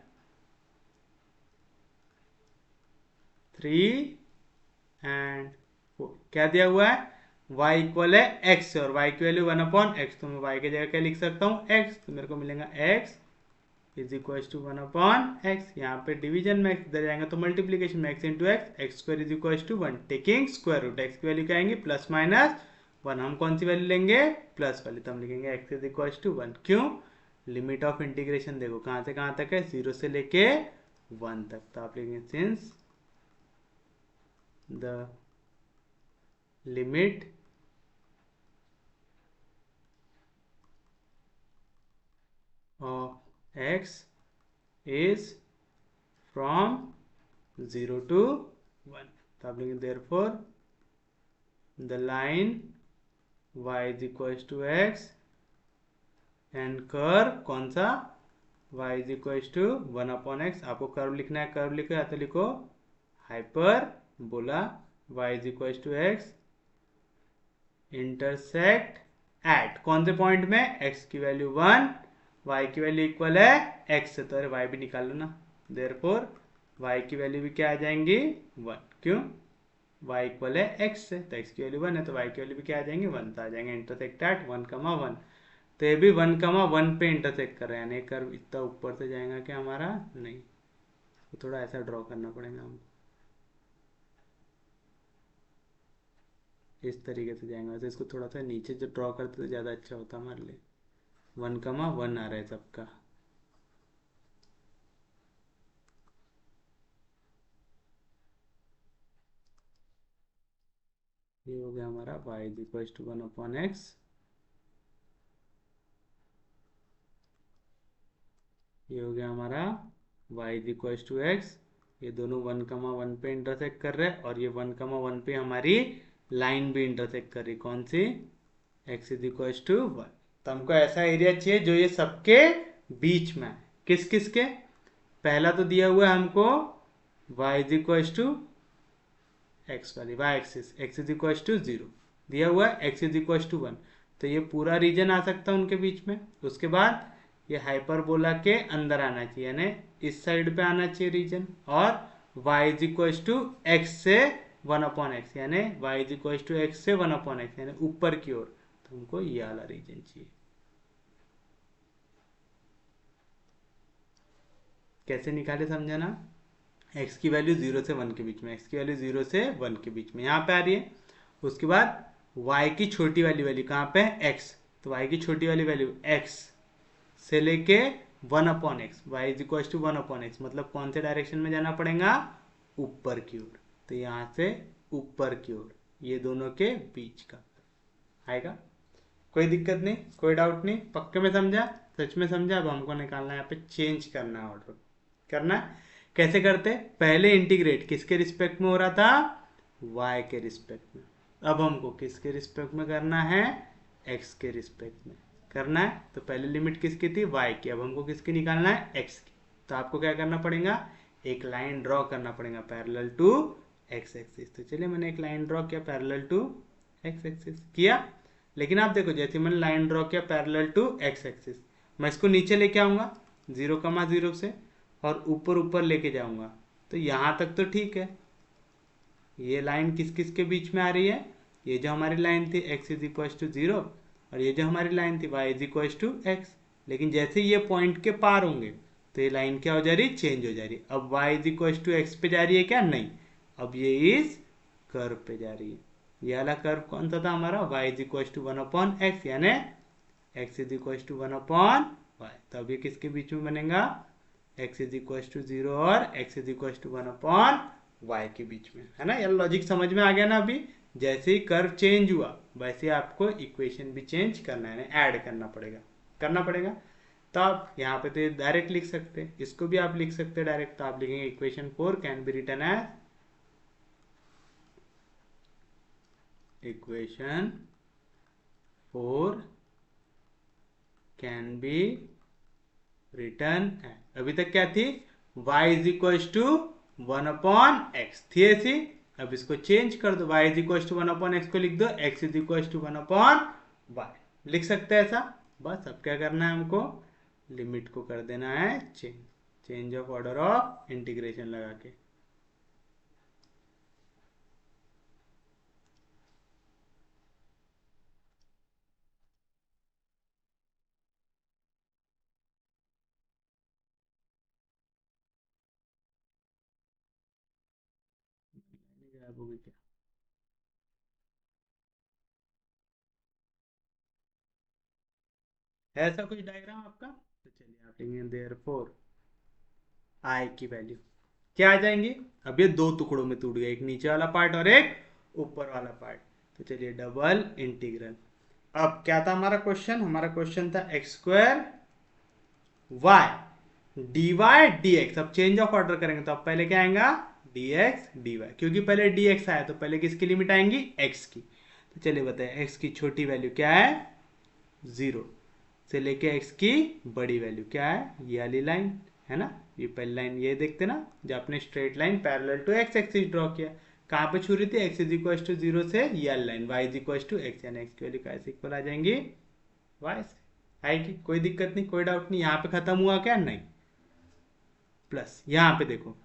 3 एंड 4 क्या दिया हुआ है, y इक्वल है x और y की वैल्यू 1/x, तो मैं y की जगह क्या लिख सकता हूँ x, तो मेरे को मिलेगा x is equal to 1/x। यहाँ पे डिवीजन में x इधर जाएंगे तो मल्टीप्लीकेशन में x into x square is equal to 1 taking square root. x की वैल्यू क्या आएंगी प्लस माइनस 1, हम कौन सी वैल्यू लेंगे प्लस वाली, तो हम लिखेंगे x इज इक्वल टू 1। क्यों, लिमिट ऑफ इंटीग्रेशन देखो कहाँ से कहाँ तक है, 0 से लेके 1 तक। तो आप लिखेंगे since the limit of x is from 0 to 1. तो आप लिखेंगे therefore the line y is equal to x and curve कौन सा y is equal to 1 upon x. आपको कर्व लिखना है, कर्व लिखो या तो लिखो हाइपर बोला y is equal to x intersect at कौन से पॉइंट में, x की वैल्यू 1 y की वैल्यू इक्वल है x से, तो अरे y भी निकाल लो ना. देयरफॉर y की वैल्यू भी क्या आ जाएंगी 1. क्यों, y इक्वल है x से, तो x की वैल्यू 1 है तो y की वैल्यू भी क्या आ जाएंगे 1. तो आ जाएंगे इंटरसेक्ट एट 1, 1. तो ये भी 1, 1 पे इंटरसेक्ट कर रहे हैं, यानी कर्व इतना ऊपर से जाएगा क्या हमारा, नहीं. तो थोड़ा ऐसा ड्रॉ करना पड़ेगा हमको, इस तरीके से जाएंगे. वैसे इसको थोड़ा सा नीचे जो ड्रॉ करते तो ज़्यादा अच्छा होता हमारे लिए. 1, 1 आ रहा है सबका. ये हो गया हमारा y is equal to 1 upon x. ये हो गया हमारा y is equal to x. ये दोनों 1, 1 पे इंटरसेक्ट कर रहे हैं और ये 1, 1 पे हमारी लाइन भी इंटरसेक्ट कर रही. कौन सी, x इज इक्वल टू 1. तो हमको ऐसा एरिया चाहिए जो ये सबके बीच में है. किस किस के, पहला तो दिया हुआ है हमको y is equal to x वाली y axis, x is equal to 0 दिया हुआ है, x इज इक्वल टू 1. तो ये पूरा रीजन आ सकता है उनके बीच में. उसके बाद ये हाइपरबोला के अंदर आना चाहिए, यानी इस साइड पे आना चाहिए रीजन. और y is equal to x से 1 अपॉन एक्स, यानी y is equal to x से 1 अपॉन एक्स, यानी ऊपर की ओर. तो हमको ये वाला रीजन चाहिए. कैसे निकाले समझाना, x की वैल्यू 0 से 1 के बीच में, x की वैल्यू 0 से 1 के बीच में यहाँ पे आ रही है. उसके बाद y की छोटी वाली वैल्यू कहाँ पे है, x. तो y की छोटी वाली वैल्यू x से लेके 1 upon x, y is equal to 1 upon x, मतलब कौन से डायरेक्शन में जाना पड़ेगा, ऊपर की ओर. तो यहाँ से ऊपर की ओर, ये दोनों के बीच का आएगा. कोई दिक्कत नहीं, कोई डाउट नहीं, पक्के में समझा, सच में समझा. अब हमको निकालना है यहाँ पे, चेंज करना है ऑर्डर. करना है कैसे करते, पहले इंटीग्रेट किसके रिस्पेक्ट में हो रहा था, y के रिस्पेक्ट में. अब हमको किसके रिस्पेक्ट में करना है, x के रिस्पेक्ट में करना है. तो पहले लिमिट किसकी थी, y की. अब हमको किसकी निकालना है, x की. तो आपको क्या करना पड़ेगा, एक लाइन ड्रॉ करना पड़ेगा पैरेलल टू x एक्सिस. तो चलिए मैंने एक लाइन ड्रॉ किया पैरेलल टू x एक्सिस किया. लेकिन आप देखो जैसे मैंने लाइन ड्रॉ किया पैरेलल टू x एक्सिस, मैं इसको नीचे लेके आऊंगा 0, 0 से और ऊपर ऊपर लेके जाऊंगा. तो यहाँ तक तो ठीक है. ये लाइन किस किस के बीच में आ रही है, ये जो हमारी लाइन थी x इज इक्वल टू 0 और ये जो हमारी लाइन थी y is equal to x. लेकिन जैसे ये पॉइंट के पार होंगे तो ये लाइन क्या हो जा रही, चेंज हो जा रही. अब y is equal to x पे जा रही है क्या, नहीं. अब ये इस कर्व पे जा रही है. ये वाला कर्व कौन सा था हमारा, y is equal to 1 upon x, यानी x is equal to 1 upon y. तो अब ये किसके बीच में बनेगा, x इज इक्वल टू 0 और x is equal to 1 upon y के बीच में, है ना. यार लॉजिक समझ में आ गया ना. अभी जैसे ही कर्व चेंज हुआ वैसे आपको इक्वेशन भी चेंज करना है, ऐड करना पड़ेगा. तो आप यहाँ पे तो डायरेक्ट लिख सकते हैं, इसको भी आप लिख सकते हैं डायरेक्ट. तो आप लिखेंगे equation 4 can be written as equation 4 can be written. अभी तक क्या थी, y is equal to 1 upon x थी ऐसी. अब इसको चेंज कर दो, y is equal to 1 upon x को लिख दो x is equal to 1 upon y. लिख सकते हैं ऐसा. बस अब क्या करना है हमको, लिमिट को कर देना है change of order of integration लगा के. गायब हो गई क्या, है ऐसा कुछ डायग्राम आपका. तो चलिए आप लिखेंगे देयरफॉर आई की वैल्यू क्या आ जाएंगे? अब ये दो टुकड़ों में टूट गए, एक नीचे वाला पार्ट और एक ऊपर वाला पार्ट। तो चलिए डबल इंटीग्रल। अब क्या था हमारा क्वेश्चन? हमारा क्वेश्चन था x square y d y D x. अब चेंज ऑफ ऑर्डर करेंगे तो अब पहले क्या आएगा? डी एक्स डी वाई, क्योंकि पहले डी एक्स आया तो पहले किसकी लिमिट आएंगी? एक्स की। तो चलिए बताइए एक्स की छोटी वैल्यू क्या है? 0 से लेके एक्स की बड़ी वैल्यू क्या है? ये वाली लाइन है ना, ये पहली लाइन। ये देखते ना, जो आपने straight line parallel to x axis draw किया, कहाँ पे छू रही थी? एक्स इज इक्वल टू 0 से ये वाली line, y is equal to x, यानी एक्स की वैल्यू कैसे इक्वल आ जाएंगी? वाई से आएगी। कोई दिक्कत नहीं, कोई डाउट नहीं। यहाँ पे खत्म हुआ क्या? नहीं। प्लस यहाँ पे देखो,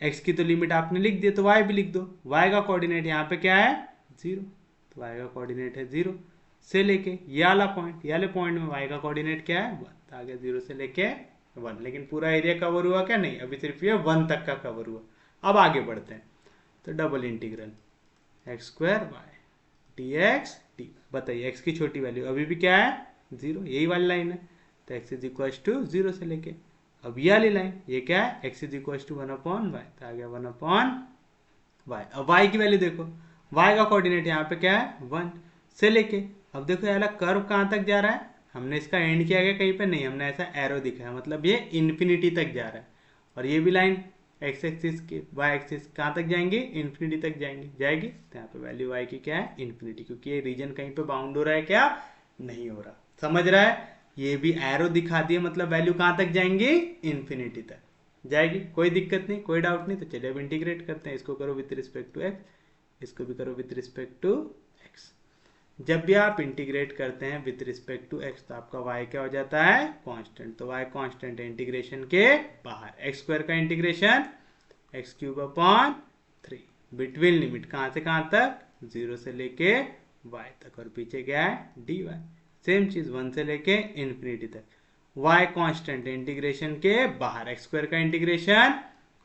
x की तो लिमिट आपने लिख दी तो y भी लिख दो। y का कोऑर्डिनेट यहाँ पे क्या है? 0। तो y का कोऑर्डिनेट है 0 से लेके ये वाला पॉइंट, ये वाले पॉइंट में y का कोऑर्डिनेट क्या है? 1। तो आ गया 0 से लेके 1। लेकिन पूरा एरिया कवर हुआ क्या? नहीं, अभी सिर्फ ये 1 तक का कवर हुआ। अब आगे बढ़ते हैं। तो double integral x square y D x d. बताइए एक्स की छोटी वैल्यू अभी भी क्या है? 0। यही वाली लाइन है। तो एक्स इज इक्वल टू 0 से लेके अब ये वाली लाइन, ये क्या है? X is equal to 1 upon y. तो आ गया 1 अपॉन वाई। अब वाई की वैल्यू देखो, वाई का कोऑर्डिनेट यहाँ पे क्या है? 1 से लेके। अब देखो ये वाला कर्व कहाँ तक जा रहा है? हमने इसका एंड किया गया कहीं पे? नहीं, हमने ऐसा एरो दिखाया, मतलब ये इन्फिनिटी तक जा रहा है। और ये भी लाइन एक्स एक्सिस की वाई एक्सिस कहाँ तक जाएंगे? इन्फिनिटी तक जाएंगे, जाएगी। तो यहाँ पे वैल्यू वाई की क्या है? इन्फिनिटी, क्योंकि ये रीजन कहीं पे बाउंड हो रहा है क्या? नहीं हो रहा। समझ रहा है? ये भी एरो दिखा दिए, मतलब वैल्यू कहाँ तक जाएंगी? इन्फिनिटी तक जाएगी। कोई दिक्कत नहीं, कोई डाउट नहीं। तो चलिए अब इंटीग्रेट करते हैं। इसको करो विथ रिस्पेक्ट टू एक्स, इसको भी करो विथ रिस्पेक्ट टू एक्स। जब भी आप इंटीग्रेट करते हैं विथ रिस्पेक्ट टू एक्स तो आपका y क्या हो जाता है? कांस्टेंट। तो y कांस्टेंट है इंटीग्रेशन के बाहर। एक्स स्क्वायर का integration x cube upon 3 between limit कहाँ से कहाँ तक? 0 से लेके y तक। और पीछे क्या है? dy। सेम चीज 1 से लेके इन्फिनिटी तक। y कांस्टेंट इंटीग्रेशन के बाहर। एक्स स्क्वायर का integration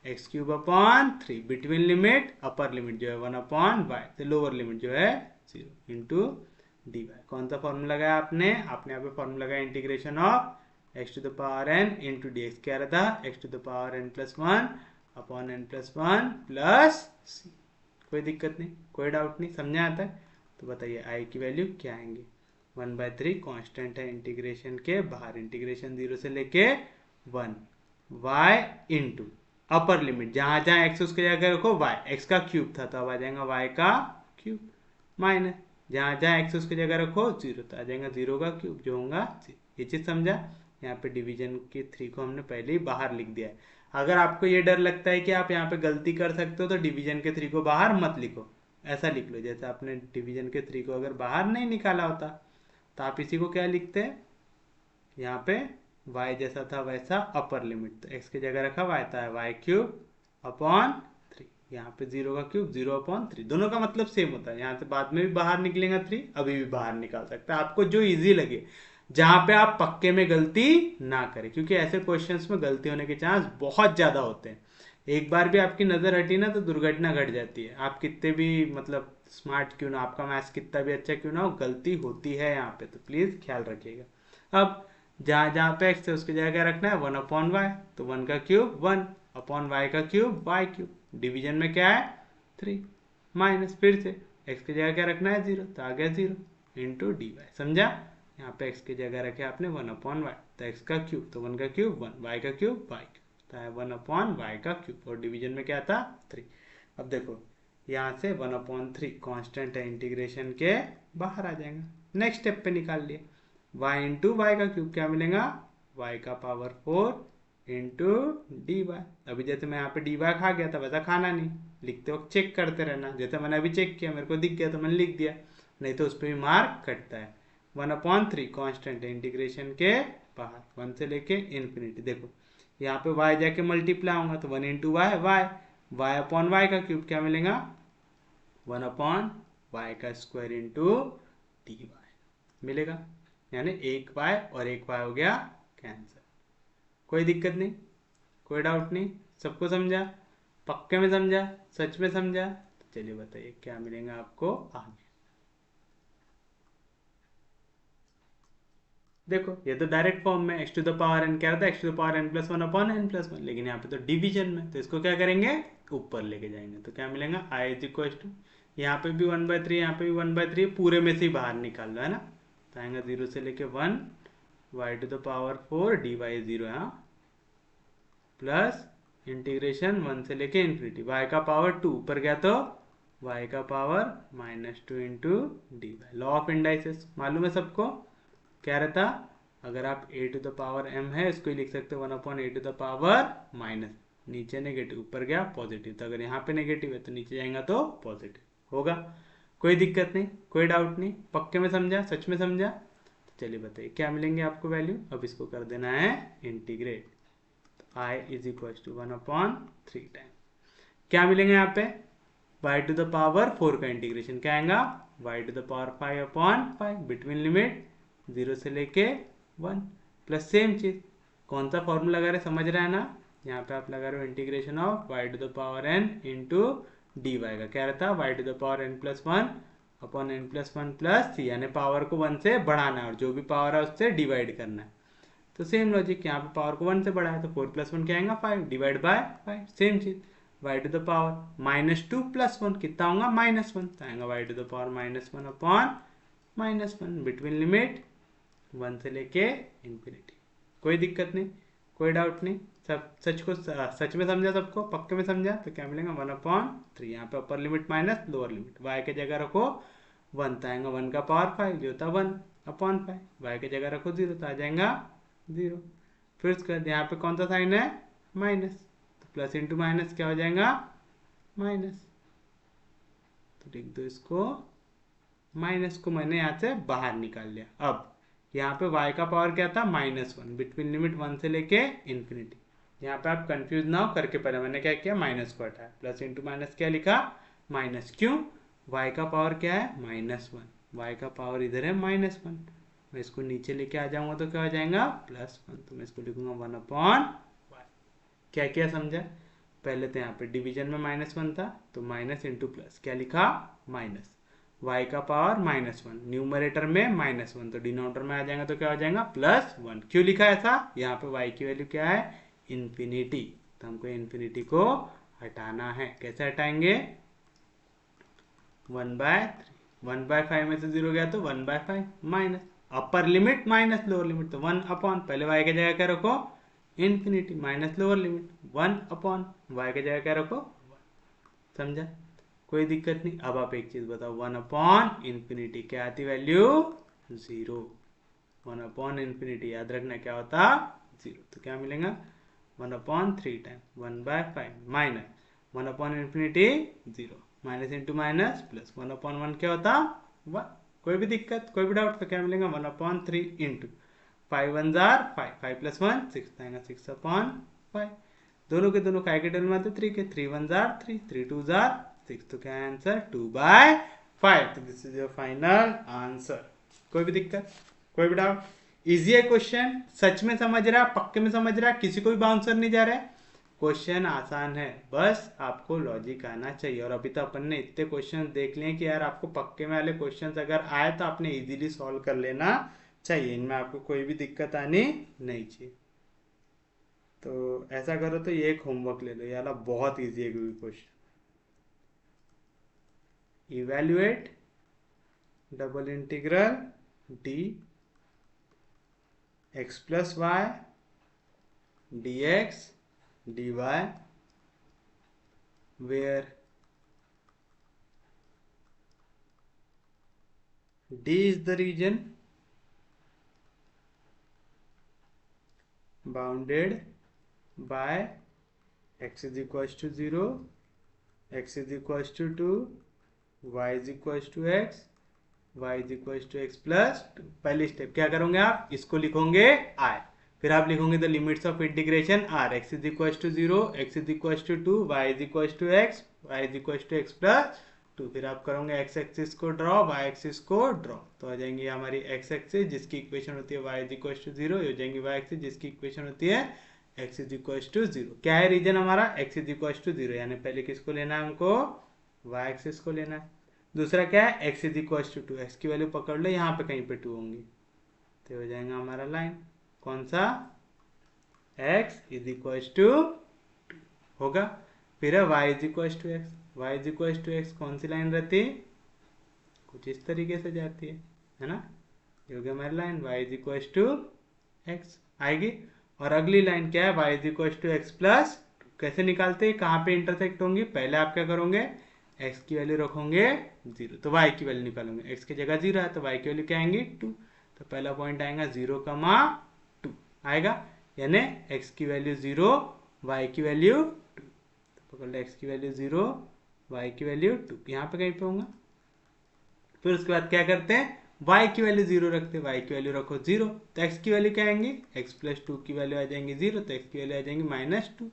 x cube upon 3 between limit, upper limit जो है 1 अपॉन वाई, तो लोअर लिमिट जो है 0 इंटू डी वाई। कौन सा फॉर्मूला लगाया आपने? आपने यहाँ पे फॉर्मूला लगाया integration of X to the power N into D x. क्या रहता? X to the power N plus 1 upon N plus 1 plus C. कोई दिक्कत नहीं, कोई डाउट नहीं, समझा आता है? तो बताइए आई की वैल्यू क्या आएंगे? 1/3 कांस्टेंट है इंटीग्रेशन के बाहर। इंटीग्रेशन 0 से लेके 1 वाई इंटू अपर लिमिट जहां जहां एक्स उसके जगह रखो वाई, एक्स का क्यूब था तो अब आ जाएगा वाई का क्यूब, माइनस जहां जहां एक्स उसकी जगह रखो 0 तो आ जाएगा 0 का क्यूब जो होगा 0। ये चीज समझा? यहाँ पे डिवीजन के 3 को हमने पहले ही बाहर लिख दिया है। अगर आपको ये डर लगता है कि आप यहाँ पे गलती कर सकते हो तो डिवीजन के 3 को बाहर मत लिखो, ऐसा लिख लो जैसे आपने डिवीजन के 3 को अगर बाहर नहीं निकाला होता तो आप इसी को क्या लिखते हैं? यहाँ पे y जैसा था वैसा अपर लिमिट, तो x की जगह रखा y था y क्यूब अपॉन 3। यहाँ पे 0 का क्यूब 0 अपॉन 3, दोनों का मतलब सेम होता है। यहाँ से बाद में भी बाहर निकलेगा 3, अभी भी बाहर निकाल सकता है। आपको जो इजी लगे, जहाँ पे आप पक्के में गलती ना करें, क्योंकि ऐसे क्वेश्चंस में गलती होने के चांस बहुत ज़्यादा होते हैं। एक बार भी आपकी नज़र हटी ना तो दुर्घटना घट जाती है। आप कितने भी मतलब स्मार्ट क्यों ना, आपका मैथ्स कितना भी अच्छा क्यों ना हो, गलती होती है यहाँ पे, तो प्लीज़ ख्याल रखिएगा। अब जहाँ जहाँ पे एक्स है उसकी जगह क्या रखना है? 1 अपॉन वाई, तो 1 का क्यूब 1 अपॉन वाई का क्यूब वाई क्यूब। डिवीजन में क्या है? 3 माइनस फिर से एक्स की जगह क्या रखना है? 0, तो आ गया 0 इंटू डी वाई। समझा? यहाँ पे एक्स की जगह रखे आपने 1 अपॉन वाई, तो एक्स का क्यूब तो 1 का क्यूब 1, वाई का क्यूब वाई क्यूब, तो है 1 अपॉन वाई का क्यूब। और डिवीजन में क्या था? 3। अब देखो यहाँ से 1 अपॉन 3 कॉन्स्टेंट है इंटीग्रेशन के बाहर आ जाएगा। नेक्स्ट स्टेप पे निकाल लिए y इंटू वाई का क्यूब, क्या मिलेगा? y का पावर 4 इंटू डी वाई। अभी जैसे मैं यहाँ पे डी वाई खा गया था वैसा खाना नहीं, लिखते वक्त चेक करते रहना। जैसे मैंने अभी चेक किया, मेरे को दिख गया तो मैंने लिख दिया, नहीं तो उस पर भी मार्क कटता है। 1 अपॉन 3 कॉन्स्टेंट है इंटीग्रेशन के बाहर 1 से लेके इन्फिनिटी। देखो यहाँ पे y जाके मल्टीप्लाई होगा तो 1 into y y, y upon y का क्यूब क्या मिलेगा? 1 अपॉन वाई का स्क्वायर इंटू डी वाई मिलेगा, यानी एक y और एक y हो गया कैंसर। कोई दिक्कत नहीं, कोई डाउट नहीं, सबको समझा? पक्के में समझा? सच में समझा? तो चलिए बताइए क्या मिलेगा आपको आगे। देखो ये तो डायरेक्ट फॉर्म में x to the power n क्या रहता है, x to the power n plus one upon n plus one, लेकिन यहाँ पे तो डिवीजन में, तो इसको क्या करेंगे ऊपर लेके जाएंगे, तो क्या मिलेगा i इज इक्वल टू, यहाँ पे भी 1/3, यहाँ पे भी 1/3, पूरे में से ही बाहर निकाल लो है ना, तो आएगा 0 से लेके 1 y to the power 4 dy 0 है, प्लस इंटीग्रेशन 1 से लेके इन्फिनिटी, y का पावर 2 ऊपर गया तो y का power -2 into D y. Law of indices मालूम है सबको, क्या रहता, अगर आप a to the power m है इसको ही लिख सकते हो 1 upon a to the power minus, नीचे नेगेटिव ऊपर गया पॉजिटिव, तो अगर यहाँ पे नेगेटिव है तो नीचे जाएगा तो पॉजिटिव होगा। कोई दिक्कत नहीं, कोई डाउट नहीं, पक्के में समझा, सच में समझा, तो चलिए बताइए क्या मिलेंगे आपको वैल्यू। अब इसको कर देना है इंटीग्रेट, तो i is equal to 1 upon 3 time क्या मिलेंगे यहाँ पे y टू द पावर 4 का इंटीग्रेशन क्या आएगा y to the power 5 upon 5 between limit 0 से लेके 1, प्लस सेम चीज, कौन सा फॉर्मूला लगा रहे समझ रहे हैं ना, यहाँ पे आप लगा रहे हो integration of y to the power n into D Y का क्या रहता है y to the power n plus one upon n plus one plus C, यानी पावर को 1 से बढ़ाना है और जो भी पावर है उससे डिवाइड करना है। तो सेम लॉजिक, यहाँ पे पावर को 1 से बढ़ाया तो 4 प्लस 1 क्या आएगा 5 डिवाइड बाय 5, सेम चीज y to the power -2 plus 1 कितना होगा -1, तो आएगा y to the power -1 upon -1 between limit 1 से लेके इन्फिनिटी। कोई दिक्कत नहीं, कोई डाउट नहीं, सब सच को सच में समझा, सबको पक्के में समझा, तो क्या मिलेगा 1 अपॉन 3, यहाँ पे अपर limit minus lower limit, y के जगह रखो 1 तो आएगा 1 का पावर 5 जो होता 1 अपॉन 5, y के जगह रखो 0 तो आ जाएगा 0, फिर उसके बाद यहाँ पे कौन सा साइन है माइनस, तो प्लस इंटू माइनस क्या हो जाएगा माइनस, तो लिख दो इसको, माइनस को मैंने यहाँ से बाहर निकाल लिया। अब यहाँ पे y का पावर क्या था -1 बिटवीन लिमिट 1 से लेके इन्फिनिटी, यहाँ पे आप कंफ्यूज ना हो करके, पहले मैंने क्या किया माइनस को हटाया, प्लस इंटू माइनस क्या लिखा माइनस, क्यों y का पावर क्या है -1, y का पावर इधर है -1, मैं इसको नीचे लेके आ जाऊंगा तो क्या हो जाएगा +1, तो मैं इसको लिखूंगा 1 अपॉन y। क्या किया समझा, पहले तो यहाँ पे डिवीजन में -1 था तो माइनस इंटू प्लस क्या लिखा माइनस, y का पावर -1 न्यूमरेटर में -1 तो डिनोमिनेटर में आ जाएगा तो क्या हो जाएगा +1, क्यों लिखा ऐसा, यहाँ पे y की वैल्यू क्या है इन्फिनिटी, तो हमको इन्फिनिटी को हटाना है, कैसे हटाएंगे 1/3, 1/5 में से 0 गया तो 1/5 माइनस अपर लिमिट माइनस लोअर लिमिट, तो 1 अपॉन, पहले y की जगह क्या रखो infinity minus lower limit 1 upon y की जगह क्या रखो 1, समझा, कोई दिक्कत नहीं। अब आप एक चीज बताओ 1 अपॉन इन्फिनिटी क्या आती वैल्यू 0, 1 अपॉन इन्फिनिटी याद रखना क्या होता 0, तो क्या मिलेगा 1 upon 3 time 1/5 minus 1 upon infinity 0 minus into minus plus 1 upon 1 क्या होता 1, कोई भी दिक्कत कोई भी डाउट, तो क्या मिलेगा 1 अपॉन 3 इंटू 5 1 जार 5, 5 प्लस 1 6 आएगा 6 अपॉन 5, दोनों के दोनों काय के टेबल में आते 3 के, 3 1 जार 3, 3 2 जार 6, तो क्या आंसर 2/5, तो this is your final answer. कोई भी दिक्कत कोई भी डाउट, इजी है क्वेश्चन, सच में समझ रहा पक्के में समझ रहा, किसी को भी बाउंसर नहीं जा रहा है, क्वेश्चन आसान है, बस आपको लॉजिक आना चाहिए। और अभी तो अपन ने इतने क्वेश्चन देख लिए कि यार आपको पक्के में वाले क्वेश्चन अगर आए तो आपने इजीली सॉल्व कर लेना चाहिए, इनमें आपको कोई भी दिक्कत आनी नहीं चाहिए। तो ऐसा करो तो ये एक होमवर्क ले लो, ये वाला बहुत ईजी है question, evaluate double integral d x plus y D x D y where D is the region bounded by x is equals to 0, x is equals to 2, y is equals to x, y is equals to x plus 2। पहली स्टेप क्या करोगे आप, इसको लिखोगे I, फिर आप लिखोगे the limits of integration r, x is equals to 0, x is equals to 2, y is equals to x, y is equals to x plus 2, फिर आप करोगे x एक्सिस को ड्रॉ, y एक्सिस को ड्रॉ, तो आ जाएंगी हमारी x एक्सिस जिसकी इक्वेशन होती है y इज इक्वल टू 0, हो जाएंगी y एक्सिस जिसकी इक्वेशन होती है x इज इक्वल टू 0। क्या है रीजन हमारा x इज इक्वल टू 0, यानी पहले किसको लेना है हमको y एक्सिस को लेना है। दूसरा क्या है x is equal to 2, x की वैल्यू पकड़ लो यहाँ पे कहीं पे 2 होंगी, तो हो जाएगा हमारा लाइन कौन सा, x इज इक्वल टू होगा। फिर है y is equal to x, y is equal to x कौन सी लाइन रहती है, कुछ इस तरीके से जाती है ना। ये हो गया हमारी line y is equal to x आएगी। और अगली लाइन क्या है, y is equal to x plus, कैसे निकालते हैं, कहाँ पे इंटरसेक्ट होंगी, पहले आप क्या करोगे, x की वैल्यू रखोगे 0 तो y की वैल्यू निकालोगे, x की जगह 0 है तो y की वैल्यू क्या आएंगी 2, तो पहला पॉइंट आएगा 0,2 आएगा, यानी x की वैल्यू 0 y की वैल्यू 2, तो पकड़ लो x की वैल्यू 0 y की वैल्यू 2 यहाँ पे कहीं पे होगा। फिर उसके बाद क्या करते हैं, y की वैल्यू 0 रखते हैं, y की वैल्यू रखो 0 तो x की वैल्यू क्या आएंगी, x प्लस 2 की वैल्यू आ जाएंगी 0 तो x की वैल्यू आ जाएंगी -2,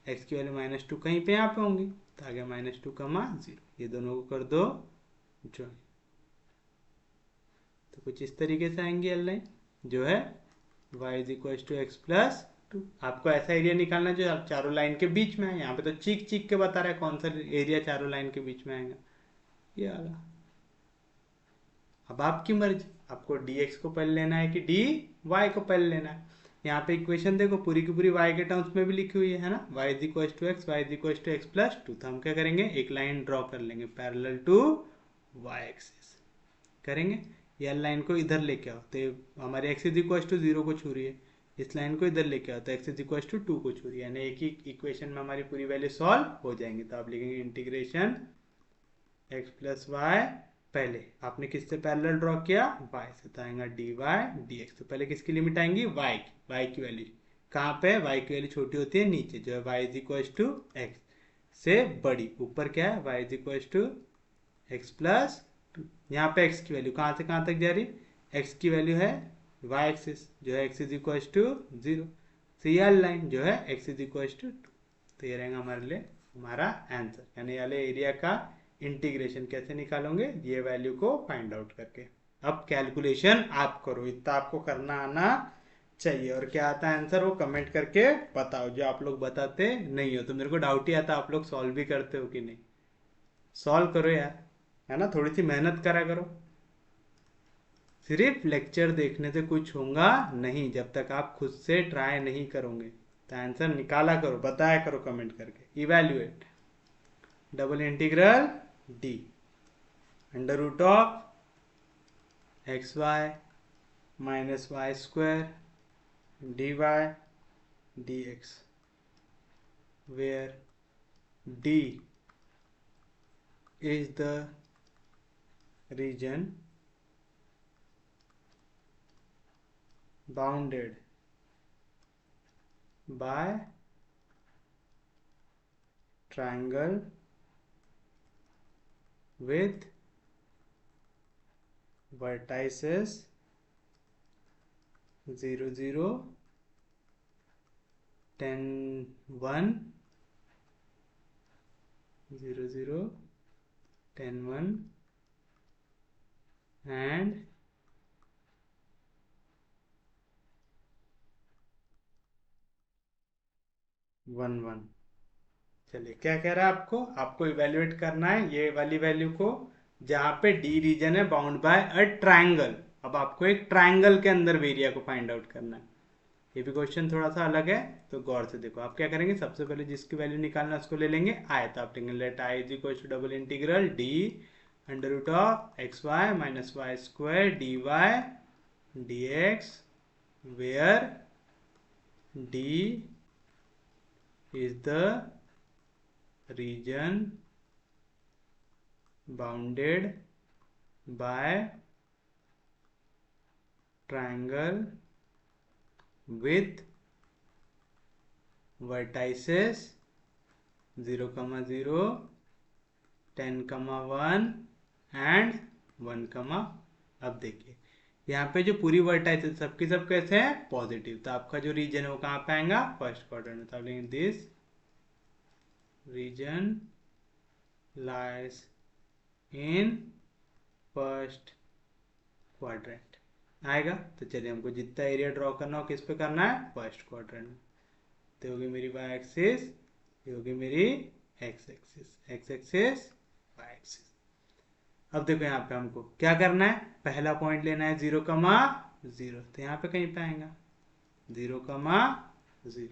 x की वैल्यू -2 कहीं पे यहाँ पे होंगी तो आ गया -2,0, ये दोनों को कर दो ज्वाइन, तो कुछ इस तरीके से आएंगी एल लाइन जो है y is equal to x plus 2। आपको ऐसा एरिया निकालना है जो चारों लाइन के बीच में है, यहाँ पे तो चीख चीख के बता रहा है कौन सा एरिया चारों लाइन के बीच में आएगा, ये वाला। अब आपकी मर्जी, आपको dx को पहले लेना है कि dy को पहले लेना है। यहाँ पे इक्वेशन देखो पूरी की पूरी y के टर्म्स में भी लिखी हुई है ना, y is equal to x, y is equal to x plus 2, तो हम क्या करेंगे, एक लाइन ड्रॉ कर लेंगे पैरेलल टू y एक्सिस करेंगे, ये लाइन को इधर लेके आओ तो हमारे एक्स इज इक्वल टू 0 को छू रही है, इस लाइन को इधर लेके आओ तो एक्स इज इक्वल टू 2 को छू रही है, यानी एक ही इक्वेशन में हमारी पूरी वैल्यू सॉल्व हो जाएंगी। तो आप लिखेंगे इंटीग्रेशन एक्स प्लस वाई, पहले आपने किससे पैरेलल ड्रॉ किया, y से, तो आएगा dy dx, तो पहले किसकी लिमिट आएंगी, y की वैल्यू कहाँ पे, y की वैल्यू छोटी होती है नीचे जो है y is equal to x से बड़ी, ऊपर क्या है y is equal to x plus 2, यहाँ पे x की वैल्यू कहाँ से कहाँ तक जा रही, x की वैल्यू है y एक्सिस जो है x इज इक्वल टू 0, सीएल लाइन जो है x इज इक्वल टू 2, तो ये रहेगा हमारे लिए हमारा आंसर, यानी वाले एरिया का इंटीग्रेशन कैसे निकालोगे, ये वैल्यू को फाइंड आउट करके। अब कैलकुलेशन आप करो, इतना आपको करना आना चाहिए, और क्या आता है आंसर वो कमेंट करके बताओ, जो आप लोग बताते नहीं हो तो मेरे को डाउट ही आता आप लोग सॉल्व भी करते हो कि नहीं, सॉल्व करो यार, है ना, थोड़ी सी मेहनत करा करो, सिर्फ लेक्चर देखने से कुछ होगा नहीं जब तक आप खुद से ट्राई नहीं करोगे, तो आंसर निकाला करो, बताया करो कमेंट करके। Evaluate double integral d under root of x y minus y square d y D x, where d is the region bounded by triangle with vertices 0 0 10 1 0 0 10 1 and 1 1। चलिए क्या कह रहा है आपको, आपको इवेल्युएट करना है ये वाली वैल्यू को जहां पे डी रीजन है बाउंड बाय अ ट्राइंगल। अब आपको एक ट्राइंगल के अंदर एरिया को फाइंड आउट करना है, ये भी क्वेश्चन थोड़ा सा अलग है तो गौर से देखो। आप क्या करेंगे, सबसे पहले जिसकी वैल्यू निकालना है उसको ले लेंगे आई, तो आप लेंगे let I is equal to double integral d under root of x y minus y square d y D x, where d is the region bounded by triangle with vertices 0, 0, 10, 1 and 1, अब देखिए यहाँ पे जो पूरी वर्टाइसेस सबकी सब कैसे हैं पॉजिटिव, तो आपका जो रीजन है वो कहाँ पे आएगा फर्स्ट क्वाड्रेंट में, तो आप लेंगे this region lies in first quadrant आएगा। तो चलिए हमको जितना एरिया ड्रॉ करना हो किस पे करना है फर्स्ट क्वाड्रेंट में, तो होगी मेरी वाई एक्सिस, ये होगी मेरी x axis, x axis y axis. अब देखो यहाँ पे हमको क्या करना है, पहला पॉइंट लेना है 0, 0, तो यहाँ पे कहीं पे आएगा 0,0।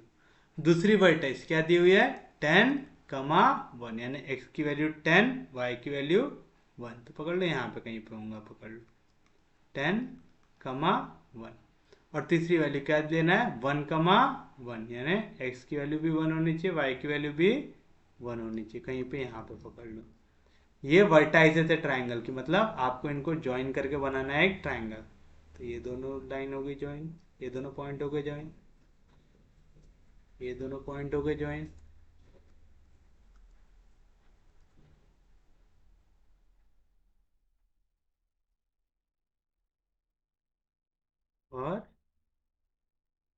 दूसरी वर्टेक्स क्या दी हुई है 10,1, यानी x की वैल्यू 10, y की वैल्यू 1, तो पकड़ लो यहाँ पे कहीं पे होगा, पकड़ लो 10,1। और तीसरी वैल्यू क्या देना है 1,1, यानी x की वैल्यू भी 1 होनी चाहिए, y की वैल्यू भी 1 होनी चाहिए, कहीं पे यहाँ पे पकड़ लो। ये वर्टाइसेस है ट्राइंगल की, मतलब आपको इनको ज्वाइन करके बनाना है एक ट्राइंगल। तो ये दोनों लाइन हो गई ज्वाइन, ये दोनों पॉइंट हो गए ज्वाइन, ये दोनों पॉइंट हो गए ज्वाइन। और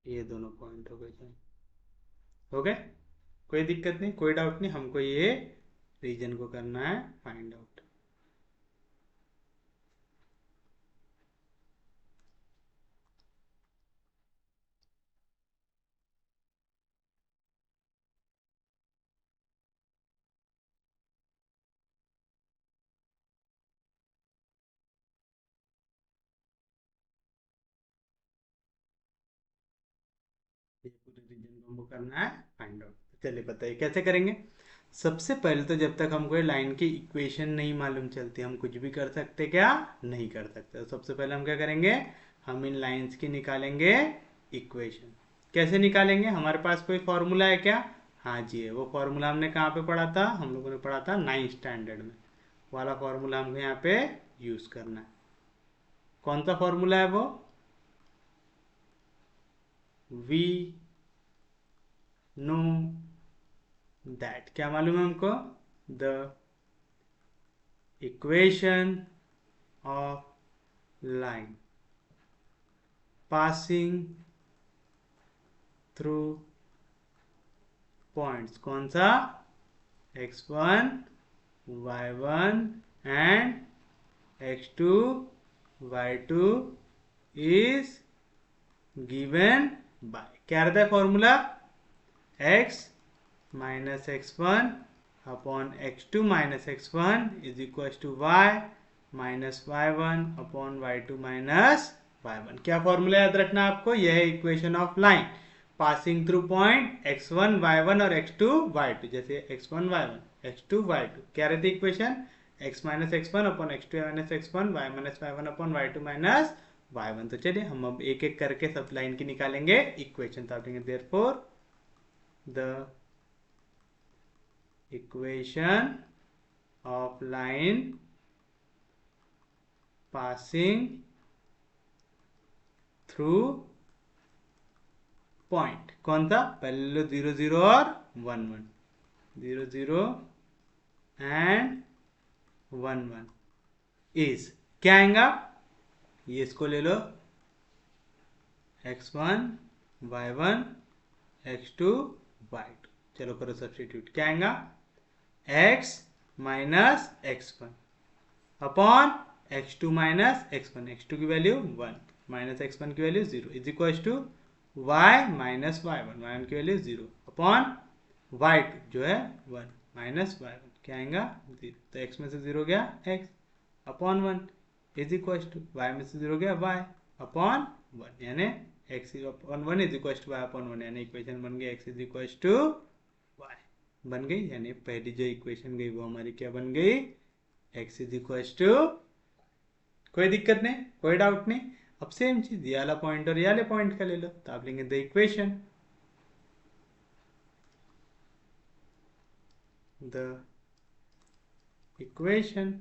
ये दोनों पॉइंट हो गए ज्वाइन। हो गए, कोई दिक्कत नहीं, कोई डाउट नहीं, हमको ये रीजन को करना है फाइंड आउट। ये पूरे रीजन को हमको करना है फाइंड आउट। चलिए बताइए कैसे करेंगे। सबसे पहले तो जब तक हमको ये लाइन की इक्वेशन नहीं मालूम चलती हम कुछ भी कर सकते क्या नहीं कर सकते। तो सबसे पहले हम क्या करेंगे, हम इन लाइंस की निकालेंगे इक्वेशन। कैसे निकालेंगे, हमारे पास कोई फॉर्मूला है क्या, हाँ जी है। वो फॉर्मूला हमने कहाँ पे पढ़ा था, हम लोगों ने पढ़ा था 9th स्टैंडर्ड में। वाला फॉर्मूला हमको यहाँ पे यूज करना है। कौन सा फॉर्मूला है वो, वी नो दैट, क्या मालूम है हमको, the equation of line passing through points, कौन सा, x1 y1 and x2 y2 is given by, क्या रहता है formula, x minus x1 upon x2 minus x1 is equal to y minus y1 upon y2 minus y1। क्या फॉर्मूला याद रखना आपको, यह है equation of line passing through point x1 y1 और x2 y2। जैसे x1 y1 x2 y2 क्या रहती है equation, x minus x1 upon x2 minus x1 y minus y1 upon y2 minus y1। तो चलिए हम अब एक एक करके सब लाइन की निकालेंगे इक्वेशन। तो आप देंगे therefore the equation of line passing through point, कौन सा, पहले लो 0 0 और 1 1, 0 0 एंड 1 1 इज, क्या आएगा, ये इसको ले लो x1 y1 x2 y2, चलो करो सब्स्टिट्यूट, क्या आएगा x minus x1 upon x2 minus x1, x2 की वैल्यू 1 माइनस x1 की value 0 is equal to y minus y1, y1 की वैल्यू 0 अपॉन y2 जो है 1 माइनस y1, क्या आएगा 0। तो x में से 0 गया x upon 1 is equal to y में से 0 गया y अपॉन 1, यानी x upon 1 is equal to y upon 1, यानी इक्वेशन बन गई x is equal to y बन गई। यानी पहली जो इक्वेशन गई वो हमारी क्या बन गई, x इज इक्वल टू, कोई दिक्कत नहीं, कोई डाउट नहीं। अब सेम चीज ये वाला पॉइंट और ये वाले पॉइंट का ले लो, तो आप लेंगे the equation, the equation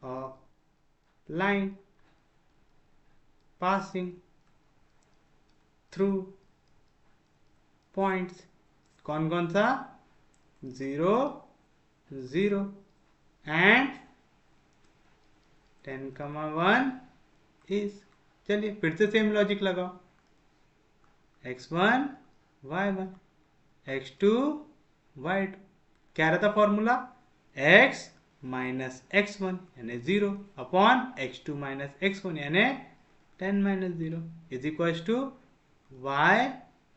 of line passing through points, कौन कौन सा, 0 0 एंड 10,1 इज, चलिए फिर से सेम लॉजिक लगाओ, x1 y1 x2 y2, क्या रहता फॉर्मूला, x माइनस x1 यानी 0 अपॉन x2 माइनस x1 यानी 10 minus 0 is equal to y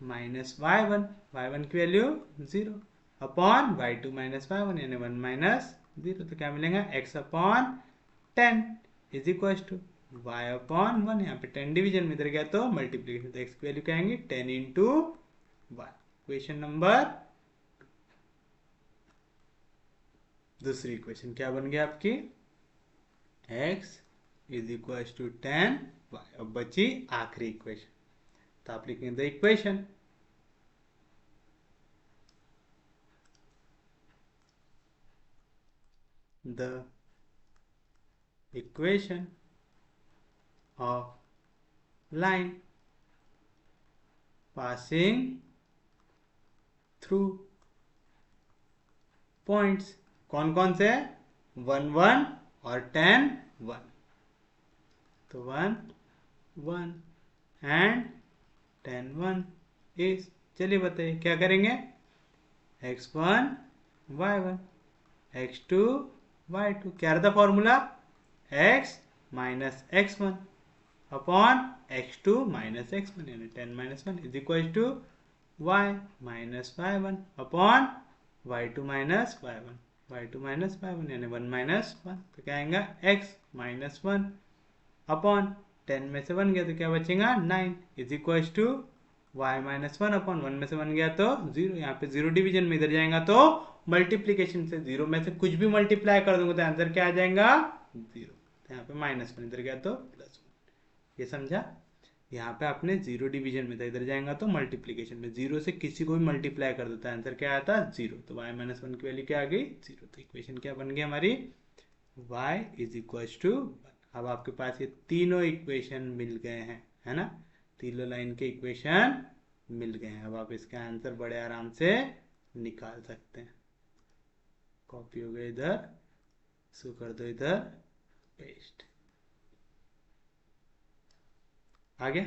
minus y1, y1 की value 0 upon y2 minus y1 यानी 1 माइनस 0। तो क्या मिलेगा x upon 10 is equal to y upon 1, यहाँ पे 10 डिवीजन में इधर गया तो मल्टीप्लीकेशन, तो एक्स की वैल्यू क्या आएंगी 10 इंटू वाई। इक्वेशन नंबर, दूसरी इक्वेशन क्या बन गया आपकी, x is equal to 10 y. अब बची आखिरी इक्वेशन, तो आप लिखेंगे the equation, the equation of line passing through points, कौन कौन से, 1 1 और 10 1, तो 1 1 एंड 10 1 इज, चलिए बताइए क्या करेंगे, x1 y1 x2 y2, क्या रहता फॉर्मूला, x minus x1 upon x2 minus x1, यानी 10 minus 1 is equal to y minus y1 upon y2 minus y1 यानी 1 माइनस 1, तो क्या आएगा x माइनस 1 अपॉन 10 में से 1 गया तो क्या बचेगा 9 is equal to y minus 1 upon 1 में से 1 गया तो 0, यहाँ पे 0 डिवीजन में इधर जाएगा तो मल्टीप्लीकेशन से 0 में से कुछ भी मल्टीप्लाई कर दूंगा तो आंसर क्या आ जाएगा 0, तो यहाँ पे माइनस 1 इधर गया तो प्लस 1, ये समझा। यहाँ पे आपने 0 डिवीजन में था, इधर जाएगा तो मल्टीप्लीकेशन में 0 से किसी को भी मल्टीप्लाई कर देता है, आंसर क्या आता 0, तो y माइनस 1 की वैल्यू क्या आ गई 0, तो इक्वेशन क्या बन गई हमारी, y इज इक्वल टू 1। अब आपके पास ये तीनों इक्वेशन मिल गए हैं, है ना, तीनों लाइन के इक्वेशन मिल गए हैं। अब आप इसका आंसर बड़े आराम से निकाल सकते हैं, कॉपी हो गया इधर, इसको कर दो इधर पेस्ट, आ गया,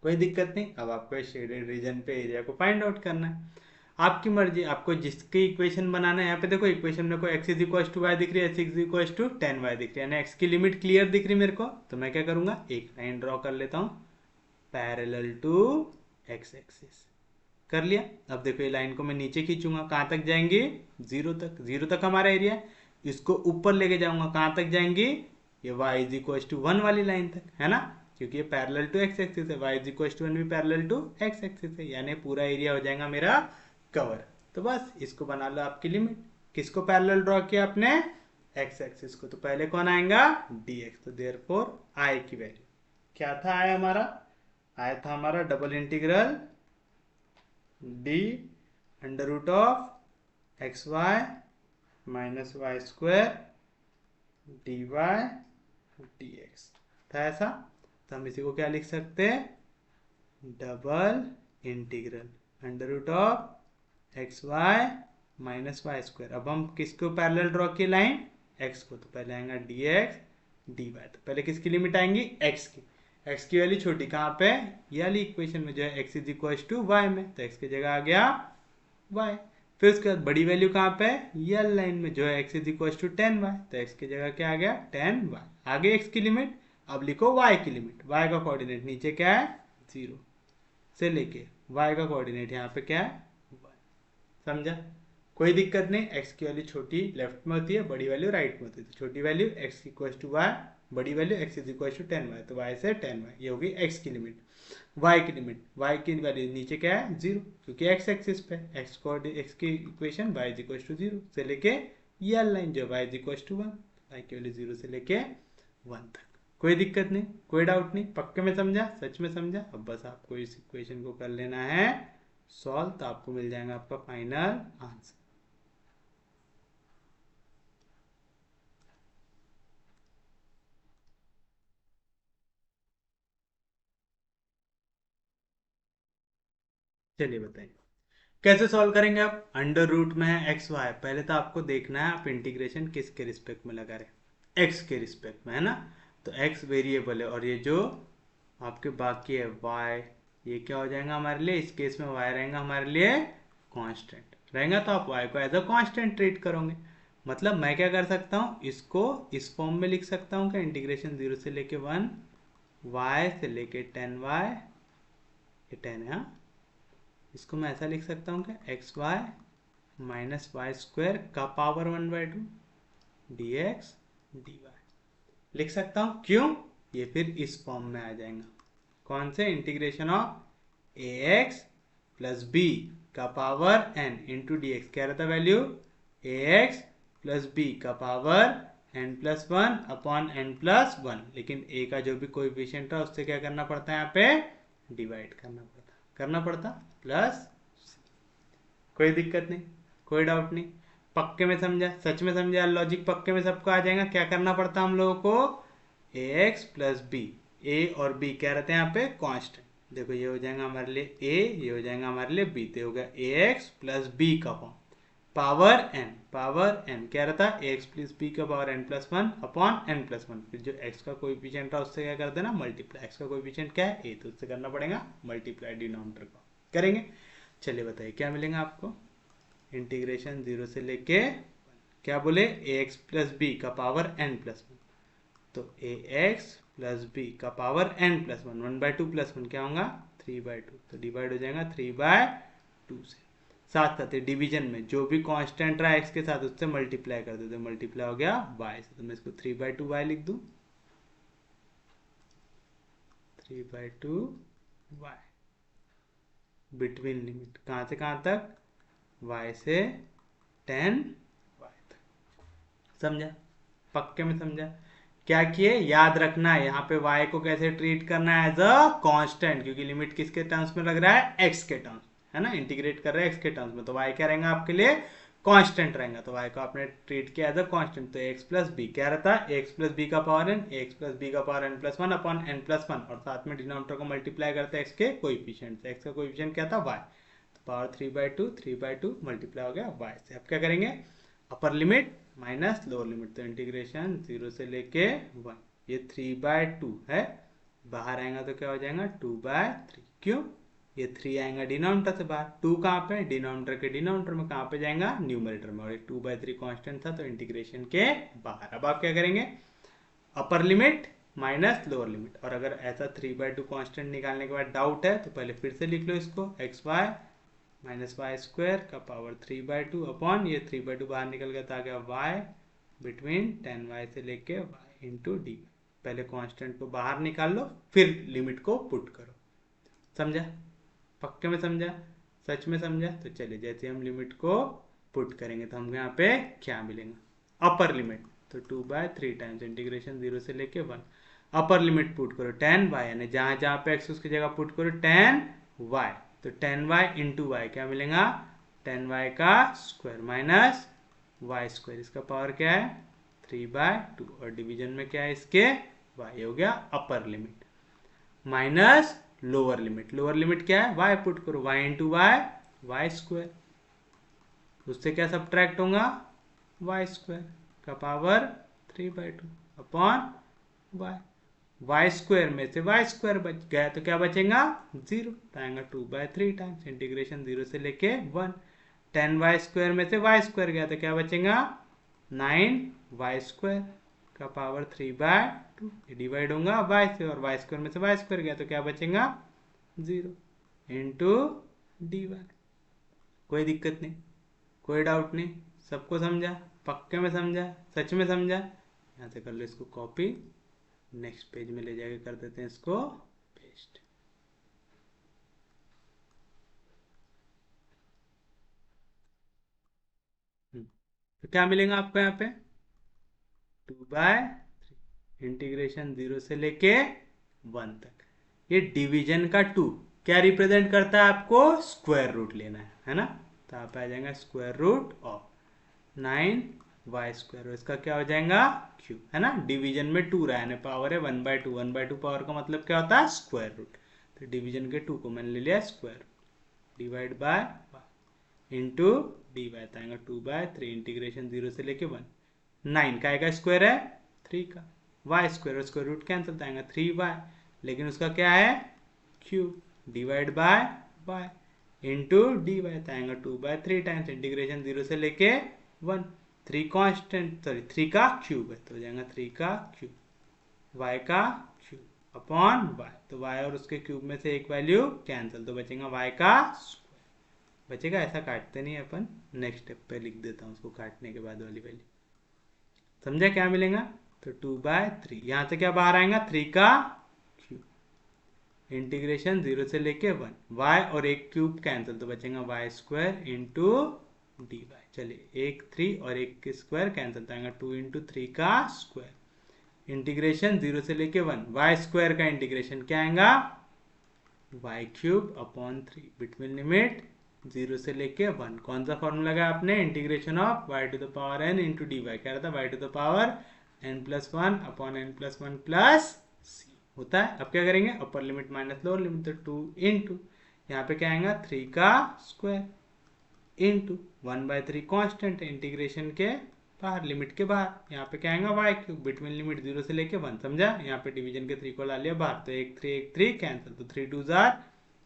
कोई दिक्कत नहीं। अब आपको शेडेड रीजन पे एरिया को फाइंड आउट करना है, आपकी मर्जी, आपको जिसकी इक्वेशन बनाना है। यहाँ पे देखो इक्वेशन में कोई x is equal to y दिख रही है, x is equal to 10y दिख रही है, यानी x की लिमिट क्लियर दिख रही है मेरे को, तो मैं क्या करूंगा एक लाइन ड्रॉ कर लेता हूँ पैरेलल टू x एक्सिस, कर लिया। अब देखो ये लाइन को मैं नीचे खींचूंगा, कहाँ तक जाएंगे 0 तक, 0 तक हमारा एरिया, इसको ऊपर लेके जाऊंगा कहाँ तक जाएंगे, ये y इज इक्वल टू 1 वाली लाइन तक, है ना, क्योंकि ये पैरेलल टू x एक्सिस है, y इज इक्वल टू 1 भी पैरेलल टू x एक्सिस है, यानी पूरा एरिया हो जाएगा मेरा कवर। तो बस इसको बना लो आपकी लिमिट, किसको पैरेलल ड्रॉ किया आपने, x एक्सिस को, तो पहले कौन आएगा dx, तो देयरफॉर i की वैल्यू क्या था, आया हमारा, आया था हमारा double integral d under root of x y minus y square dy dx था ऐसा, तो हम इसी को क्या लिख सकते हैं, double integral under root of x y minus y square. अब हम किसको पैरेलल ड्रॉ की लाइन, x को, तो पहले आएगा dx dy, तो पहले किसकी लिमिट आएंगी x की, x की वैल्यू छोटी कहाँ पे, ये वाली इक्वेशन में जो है x is equal to y में, तो x की जगह आ गया y, फिर उसके बाद बड़ी वैल्यू कहाँ पे, ये लाइन में जो है x is equal to 10y, तो x की जगह क्या आ गया 10y, आगे x की लिमिट, अब लिखो y की लिमिट, y का कोऑर्डिनेट नीचे क्या है 0 से लेके y का कोऑर्डिनेट यहाँ पे क्या है 1, समझा, कोई दिक्कत नहीं, x की वैल्यू छोटी लेफ्ट में होती है, बड़ी वैल्यू राइट में होती है, तो छोटी value x equal to y, बड़ी value x is equal to 10y, तो y से 10y, ये होगी x की लिमिट। y की लिमिट, y की वैल्यू नीचे क्या है 0, क्योंकि x एक्सिस पे x की equation y is equal to 0 से लेके ये लाइन जो y is equal to 1, y की वैल्यू 0 से लेके 1 तक, कोई दिक्कत नहीं, कोई डाउट नहीं, पक्के में समझा, सच में समझा। अब बस आपको इस इक्वेशन को कर लेना है सॉल्व, तो आपको मिल जाएगा आपका फाइनल आंसर। चलिए बताइए कैसे सॉल्व करेंगे आप, अंडर रूट में है एक्स वाई, पहले तो आपको देखना है आप इंटीग्रेशन किसके रिस्पेक्ट में लगा रहे, एक्स के रिस्पेक्ट में, है ना, तो एक्स वेरिएबल है और ये जो आपके बाकी है वाई, ये क्या हो जाएगा हमारे लिए, इस केस में वाई रहेगा हमारे लिए कांस्टेंट रहेगा, तो आप वाई को एज अ कांस्टेंट ट्रीट करोगे, मतलब मैं क्या कर सकता हूँ, इसको इस फॉर्म में लिख सकता हूँ, क्या इंटीग्रेशन 0 से लेके 1 वाई से लेके 10y, ये 10 है, हाँ, इसको मैं ऐसा लिख सकता हूँ कि x y minus y square का पावर 1/2 dx dy लिख सकता हूँ, क्यों, ये फिर इस फॉर्म में आ जाएगा। कौन से? Integration of a x plus b का power N into D x. क्या रहता value? A x plus b का power N plus one upon N plus one. लेकिन ए का जो भी कोएफिशिएंट है उससे क्या करना पड़ता है? यहाँ पे डिवाइड करना पड़ता प्लस। कोई दिक्कत नहीं, कोई डाउट नहीं, पक्के में समझा, सच में समझा, लॉजिक पक्के में सबको आ जाएगा। क्या करना पड़ता हम लोगों को? ए एक्स प्लस बी, ए और बी क्या रहते हैं यहाँ पे? कांस्टेंट। देखो ये हो जाएगा हमारे लिए ए, ये हो जाएगा हमारे लिए बी। तो हो गया ए एक्स प्लस बी का फॉर्म, पावर एन क्या रहता है? ए एक्स प्लस बी का power N plus one upon N plus one. फिर जो एक्स का कोएफिशिएंट है उससे क्या कर देना? मल्टीप्लाई। एक्स का कोएफिशिएंट क्या है? ए, तो उससे करना पड़ेगा मल्टीप्लाई डिनोमिनेटर को। करेंगे, चलिए बताइए क्या मिलेगा आपको? इंटीग्रेशन जीरो से लेके क्या बोले? ए एक्स प्लस बी का पावर एन प्लस वन। तो ए एक्स प्लस बी का power N plus one, one by two plus one क्या होगा? 3/2। तो डिवाइड हो जाएगा 3/2 से। साथ साथ डिवीजन में जो भी कांस्टेंट रहा एक्स के साथ उससे मल्टीप्लाई कर दो, मल्टीप्लाई हो गया वाई से। तो मैं इसको 3/2 वाई लिख दूं, 3/2 वाई। बिटवीन लिमिट कहाँ से कहाँ तक? y से 10y तक। समझा? पक्के में समझा? क्या किए? याद रखना है यहाँ पे y को कैसे ट्रीट करना है? एज अ कांस्टेंट, क्योंकि लिमिट किसके टर्म्स में लग रहा है? x के टर्म्स, है ना, इंटीग्रेट कर रहे हैं x के टर्म्स में। तो y क्या रहेगा आपके लिए? कांस्टेंट रहेगा। तो y को आपने ट्रीट किया एज अ कांस्टेंट। तो x प्लस बी क्या रहता है? x प्लस बी का power n, x plus b का power N plus one upon N plus one, और साथ में डिनोमिनेटर को मल्टीप्लाई करते हैं x के कोएफिशिएंट से। x का कोएफिशिएंट क्या था? y। पावर 3/2 मल्टीप्लाई हो गया y से। अब क्या करेंगे? Upper limit minus lower limit. तो इंटीग्रेशन जीरो से लेके 1, ये 3/2 है, बाहर आएगा तो क्या हो जाएगा? 2/3। क्यों? ये 3 आएगा डिनोमिनेटर से बाहर, 2 कहाँ पे? डिनोमिनेटर के डिनोमिनेटर में। कहाँ पे जाएगा? न्यूमरेटर में। और 2/3 कांस्टेंट था तो इंटीग्रेशन के बाहर। अब आप क्या करेंगे? Upper limit minus lower limit. और अगर ऐसा 3/2 कांस्टेंट निकालने के बाद डाउट है तो पहले फिर से लिख लो इसको, x y minus y square का पावर 3/2 अपॉन ये 3/2 बाहर निकल गया तो आ गया वाई बिटवीन 10y से लेके y इंटू डी। पहले कांस्टेंट को बाहर निकाल लो, फिर लिमिट को पुट करो। समझा? पक्के में समझा? सच में समझा? तो चलिए, जैसे हम लिमिट को पुट करेंगे तो हमको यहाँ पे क्या मिलेगा? अपर लिमिट, तो 2/3 टाइम्स इंटीग्रेशन जीरो से लेके 1। अपर लिमिट पुट करो 10y, यानी जहां जहां पे x उसकी जगह पुट करो 10y। तो 10y इंटू वाई क्या मिलेगा? 10y का स्क्वायर माइनस वाई स्क्वायर। इसका पावर क्या है? 3/2। और डिवीजन में क्या है इसके? y हो गया upper limit minus lower limit. Lower limit क्या है? y पुट करो, y into y, y square. उससे क्या सब्ट्रैक्ट होगा? वाई स्क्वायर का power 3/2 upon y. Y square में से वाई स्क्वायर बच गया तो क्या बचेगा? 0। तो आएगा 2/3 टाइम्स इंटीग्रेशन जीरो से लेके 1। 10y स्क्वायर में से वाई स्क्वायर गया तो क्या बचेगा? 9y स्क्वायर का पावर 3/2। डिवाइड होगा y से, और y स्क्वायर में से वाई स्क्वायर गया तो क्या बचेगा? 0 इंटू डी वाई। कोई दिक्कत नहीं, कोई डाउट नहीं, सबको समझा? पक्के में समझा? सच में समझा? यहाँ से कर लो इसको कॉपी, नेक्स्ट पेज में ले जाके कर देते हैं इसको पेस्ट। तो क्या मिलेगा आपको यहाँ पे? 2/3 इंटीग्रेशन जीरो से लेके 1 तक। ये डिवीजन का 2 क्या रिप्रेजेंट करता है? आपको स्क्वायर रूट लेना है ना? तो आप आ जाएगा square root of 9y square, इसका क्या हो जाएगा? क्यूब, है ना? डिवीजन में 2 रहा है, पावर है 1/2। 1/2 पावर का मतलब क्या होता है? Square root. तो डिवीजन के 2 को मैंने ले लिया square, divide by into D y आएगा 2/3 इंटीग्रेशन जीरो से लेके 1। 9 का आएगा स्क्वायर है 3 का, वाई स्क्वायर और स्क्वायर रूट कैंसिल आएगा 3y, लेकिन उसका क्या है? Cube, divide by y into D y आएगा 2/3 टाइम्स इंटीग्रेशन जीरो से लेके 1। 3 कांस्टेंट, सॉरी 3 का क्यूब है तो हो जाएगा 3 का क्यूब, y का क्यूब अपॉन y। तो y और उसके क्यूब में से एक वैल्यू कैंसिल, तो बचेगा y का स्क्वायर बचेगा। ऐसा काटते नहीं अपन, नेक्स्ट स्टेप पे लिख देता हूँ उसको काटने के बाद वाली वैल्यू। समझा क्या मिलेगा? तो 2/3, यहाँ से क्या बाहर आएगा 3 का क्यूब, इंटीग्रेशन 0 से लेके 1, y और एक क्यूब कैंसिल तो बचेगा y² इंटू dy। चलिए एक 3 और एक के स्क्वायर कैंसिल तो आएगा 2 इंटू 3 का स्क्वायर, इंटीग्रेशन 0 से लेके 1, y² का इंटीग्रेशन क्या आएगा y³ अपॉन 3, बिटवीन लिमिट 0 से लेके 1। कौन सा फॉर्मूला लगा आपने, integration of y to the power n into D y, क्या रहता है y to the power n+1 upon n+1 plus c होता है। अब क्या करेंगे, upper limit minus lower limit, तो 2 इंटू यहाँ पे क्या आएगा 3 का स्क्वायर इंटू 1/3 कॉन्स्टेंट, इंटीग्रेशन के बाहर लिमिट के बाहर, यहाँ पे क्या आएगा y³ बिटवीन लिमिट 0 से लेके 1, समझा। यहाँ पे डिवीजन के 3 को ला लिया बाहर, तो 1 3 कैंसिल, तो 3 2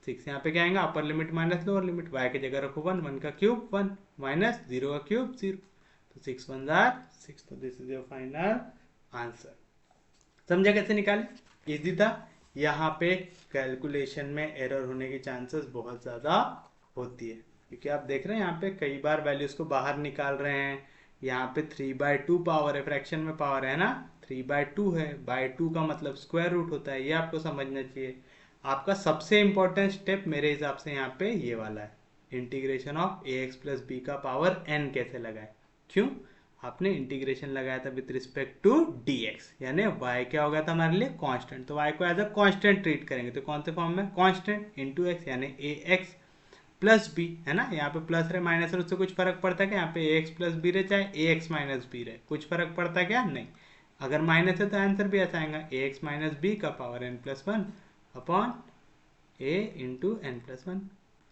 6। यहाँ पे क्या आएगा अपर limit minus lower limit, y की जगह रखो 1, 1 का क्यूब 1 माइनस 0 का क्यूब 0, तो 6 1 6। तो this is your final answer. समझा कैसे निकाले, इजी था। यहाँ पे कैलकुलेशन में एरर होने की चांसेस बहुत ज़्यादा होती है, क्योंकि आप देख रहे हैं यहाँ पे कई बार वैल्यूज को बाहर निकाल रहे हैं। यहाँ पे 3/2 पावर है, फ्रैक्शन में पावर है ना, 3/2 है, बाई 2 का मतलब स्क्वायर रूट होता है, ये आपको समझना चाहिए। आपका सबसे इंपॉर्टेंट स्टेप मेरे हिसाब से यहाँ पे ये वाला है, integration of ax plus b का पावर n कैसे लगाए। क्यों, आपने इंटीग्रेशन लगाया था विथ रिस्पेक्ट टू dx, यानी y क्या हो गया था हमारे लिए कांस्टेंट, तो y को एज अ कांस्टेंट ट्रीट करेंगे, तो कौन से फॉर्म में, कांस्टेंट इंटू x, यानी ax प्लस बी है ना, यहाँ पे प्लस रहे माइनस रहे उससे कुछ फर्क पड़ता है क्या, यहाँ पे ax प्लस बी रहे चाहे ax माइनस बी रहे, कुछ फर्क पड़ता है क्या, नहीं। अगर माइनस है तो आंसर भी ऐसा आएगा ax माइनस बी का power n+1 upon a into n+1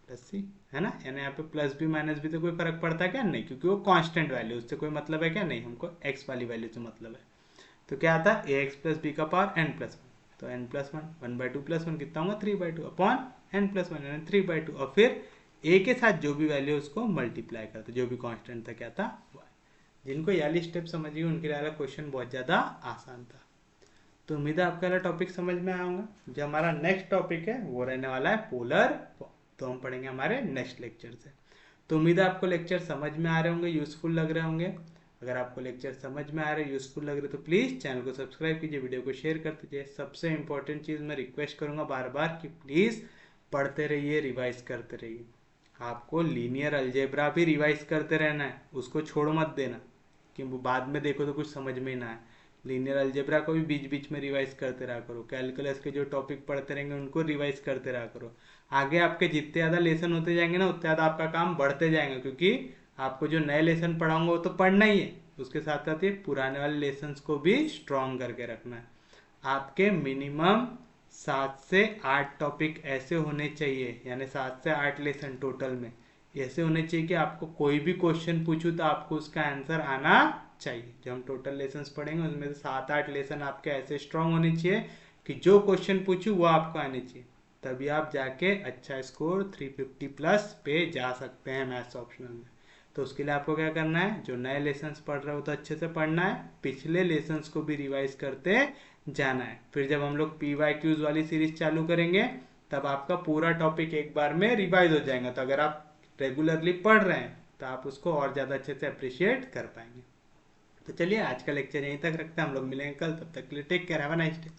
plus c, है ना। यानी यहाँ पे प्लस बी माइनस बी तो कोई फर्क पड़ता है क्या, नहीं, क्योंकि वो कांस्टेंट वैल्यू, उससे कोई मतलब है क्या, नहीं, हमको x वाली वैल्यू से मतलब है। तो क्या आता है ax प्लस बी का पावर n+1, तो n+1 1/2 प्लस 1 कितना होगा 3/2 अपॉन n+1 यानी 3/2, और फिर a के साथ जो भी वैल्यू उसको मल्टीप्लाई करते, जो भी कांस्टेंट था क्या था y। जिनको ये वाली स्टेप समझिए उनके लिए क्वेश्चन बहुत ज़्यादा आसान था। तो उम्मीद है आपका टॉपिक समझ में आया होगा। जो हमारा नेक्स्ट टॉपिक है वो रहने वाला है पोलर फॉर्म, तो हम पढ़ेंगे हमारे नेक्स्ट लेक्चर से। तो उम्मीद है आपको लेक्चर समझ में आ रहे होंगे, यूजफुल लग रहे होंगे। अगर आपको लेक्चर समझ में आ रहे, यूजफुल लग रहे तो प्लीज़ चैनल को सब्सक्राइब कीजिए, वीडियो को शेयर कर दीजिए। सबसे इंपॉर्टेंट चीज़ मैं रिक्वेस्ट करूँगा बार बार कि प्लीज़ पढ़ते रहिए, रिवाइज करते रहिए। आपको लीनियर अलजेब्रा भी रिवाइज करते रहना है, उसको छोड़ मत देना कि वो बाद में देखो तो कुछ समझ में ना आए। लीनियर अलजेब्रा को भी बीच बीच में रिवाइज करते रहा करो, कैलकुलस के जो टॉपिक पढ़ते रहेंगे उनको रिवाइज करते रहा करो। आगे आपके जितने ज़्यादा लेसन होते जाएंगे ना, उतना ज़्यादा आपका काम बढ़ते जाएगा, क्योंकि आपको जो नए लेसन पढ़ाऊंगा वो तो पढ़ना ही है, उसके साथ साथ ये पुराने वाले लेसन्स को भी स्ट्रॉन्ग करके रखना है। आपके मिनिमम 7 से 8 टॉपिक ऐसे होने चाहिए, यानी 7 से 8 लेसन टोटल में ऐसे होने चाहिए कि आपको कोई भी क्वेश्चन पूछूं तो आपको उसका आंसर आना चाहिए। जो हम टोटल लेसन्स पढ़ेंगे उसमें से 7-8 लेसन आपके ऐसे स्ट्रांग होने चाहिए कि जो क्वेश्चन पूछूं वो आपको आने चाहिए, तभी आप जाके अच्छा स्कोर 350 प्लस पे जा सकते हैं मैथ्स ऑप्शनल में। तो उसके लिए आपको क्या करना है, जो नए लेसन्स पढ़ रहे हो तो अच्छे से पढ़ना है, पिछले लेसन्स को भी रिवाइज करते जाना है। फिर जब हम लोग PYQs वाली सीरीज चालू करेंगे तब आपका पूरा टॉपिक एक बार में रिवाइज हो जाएगा। तो अगर आप रेगुलरली पढ़ रहे हैं तो आप उसको और ज़्यादा अच्छे से अप्रिशिएट कर पाएंगे। तो चलिए आज का लेक्चर यहीं तक रखते हैं, हम लोग मिलेंगे कल, तब तक के लिए take care, have a nice day.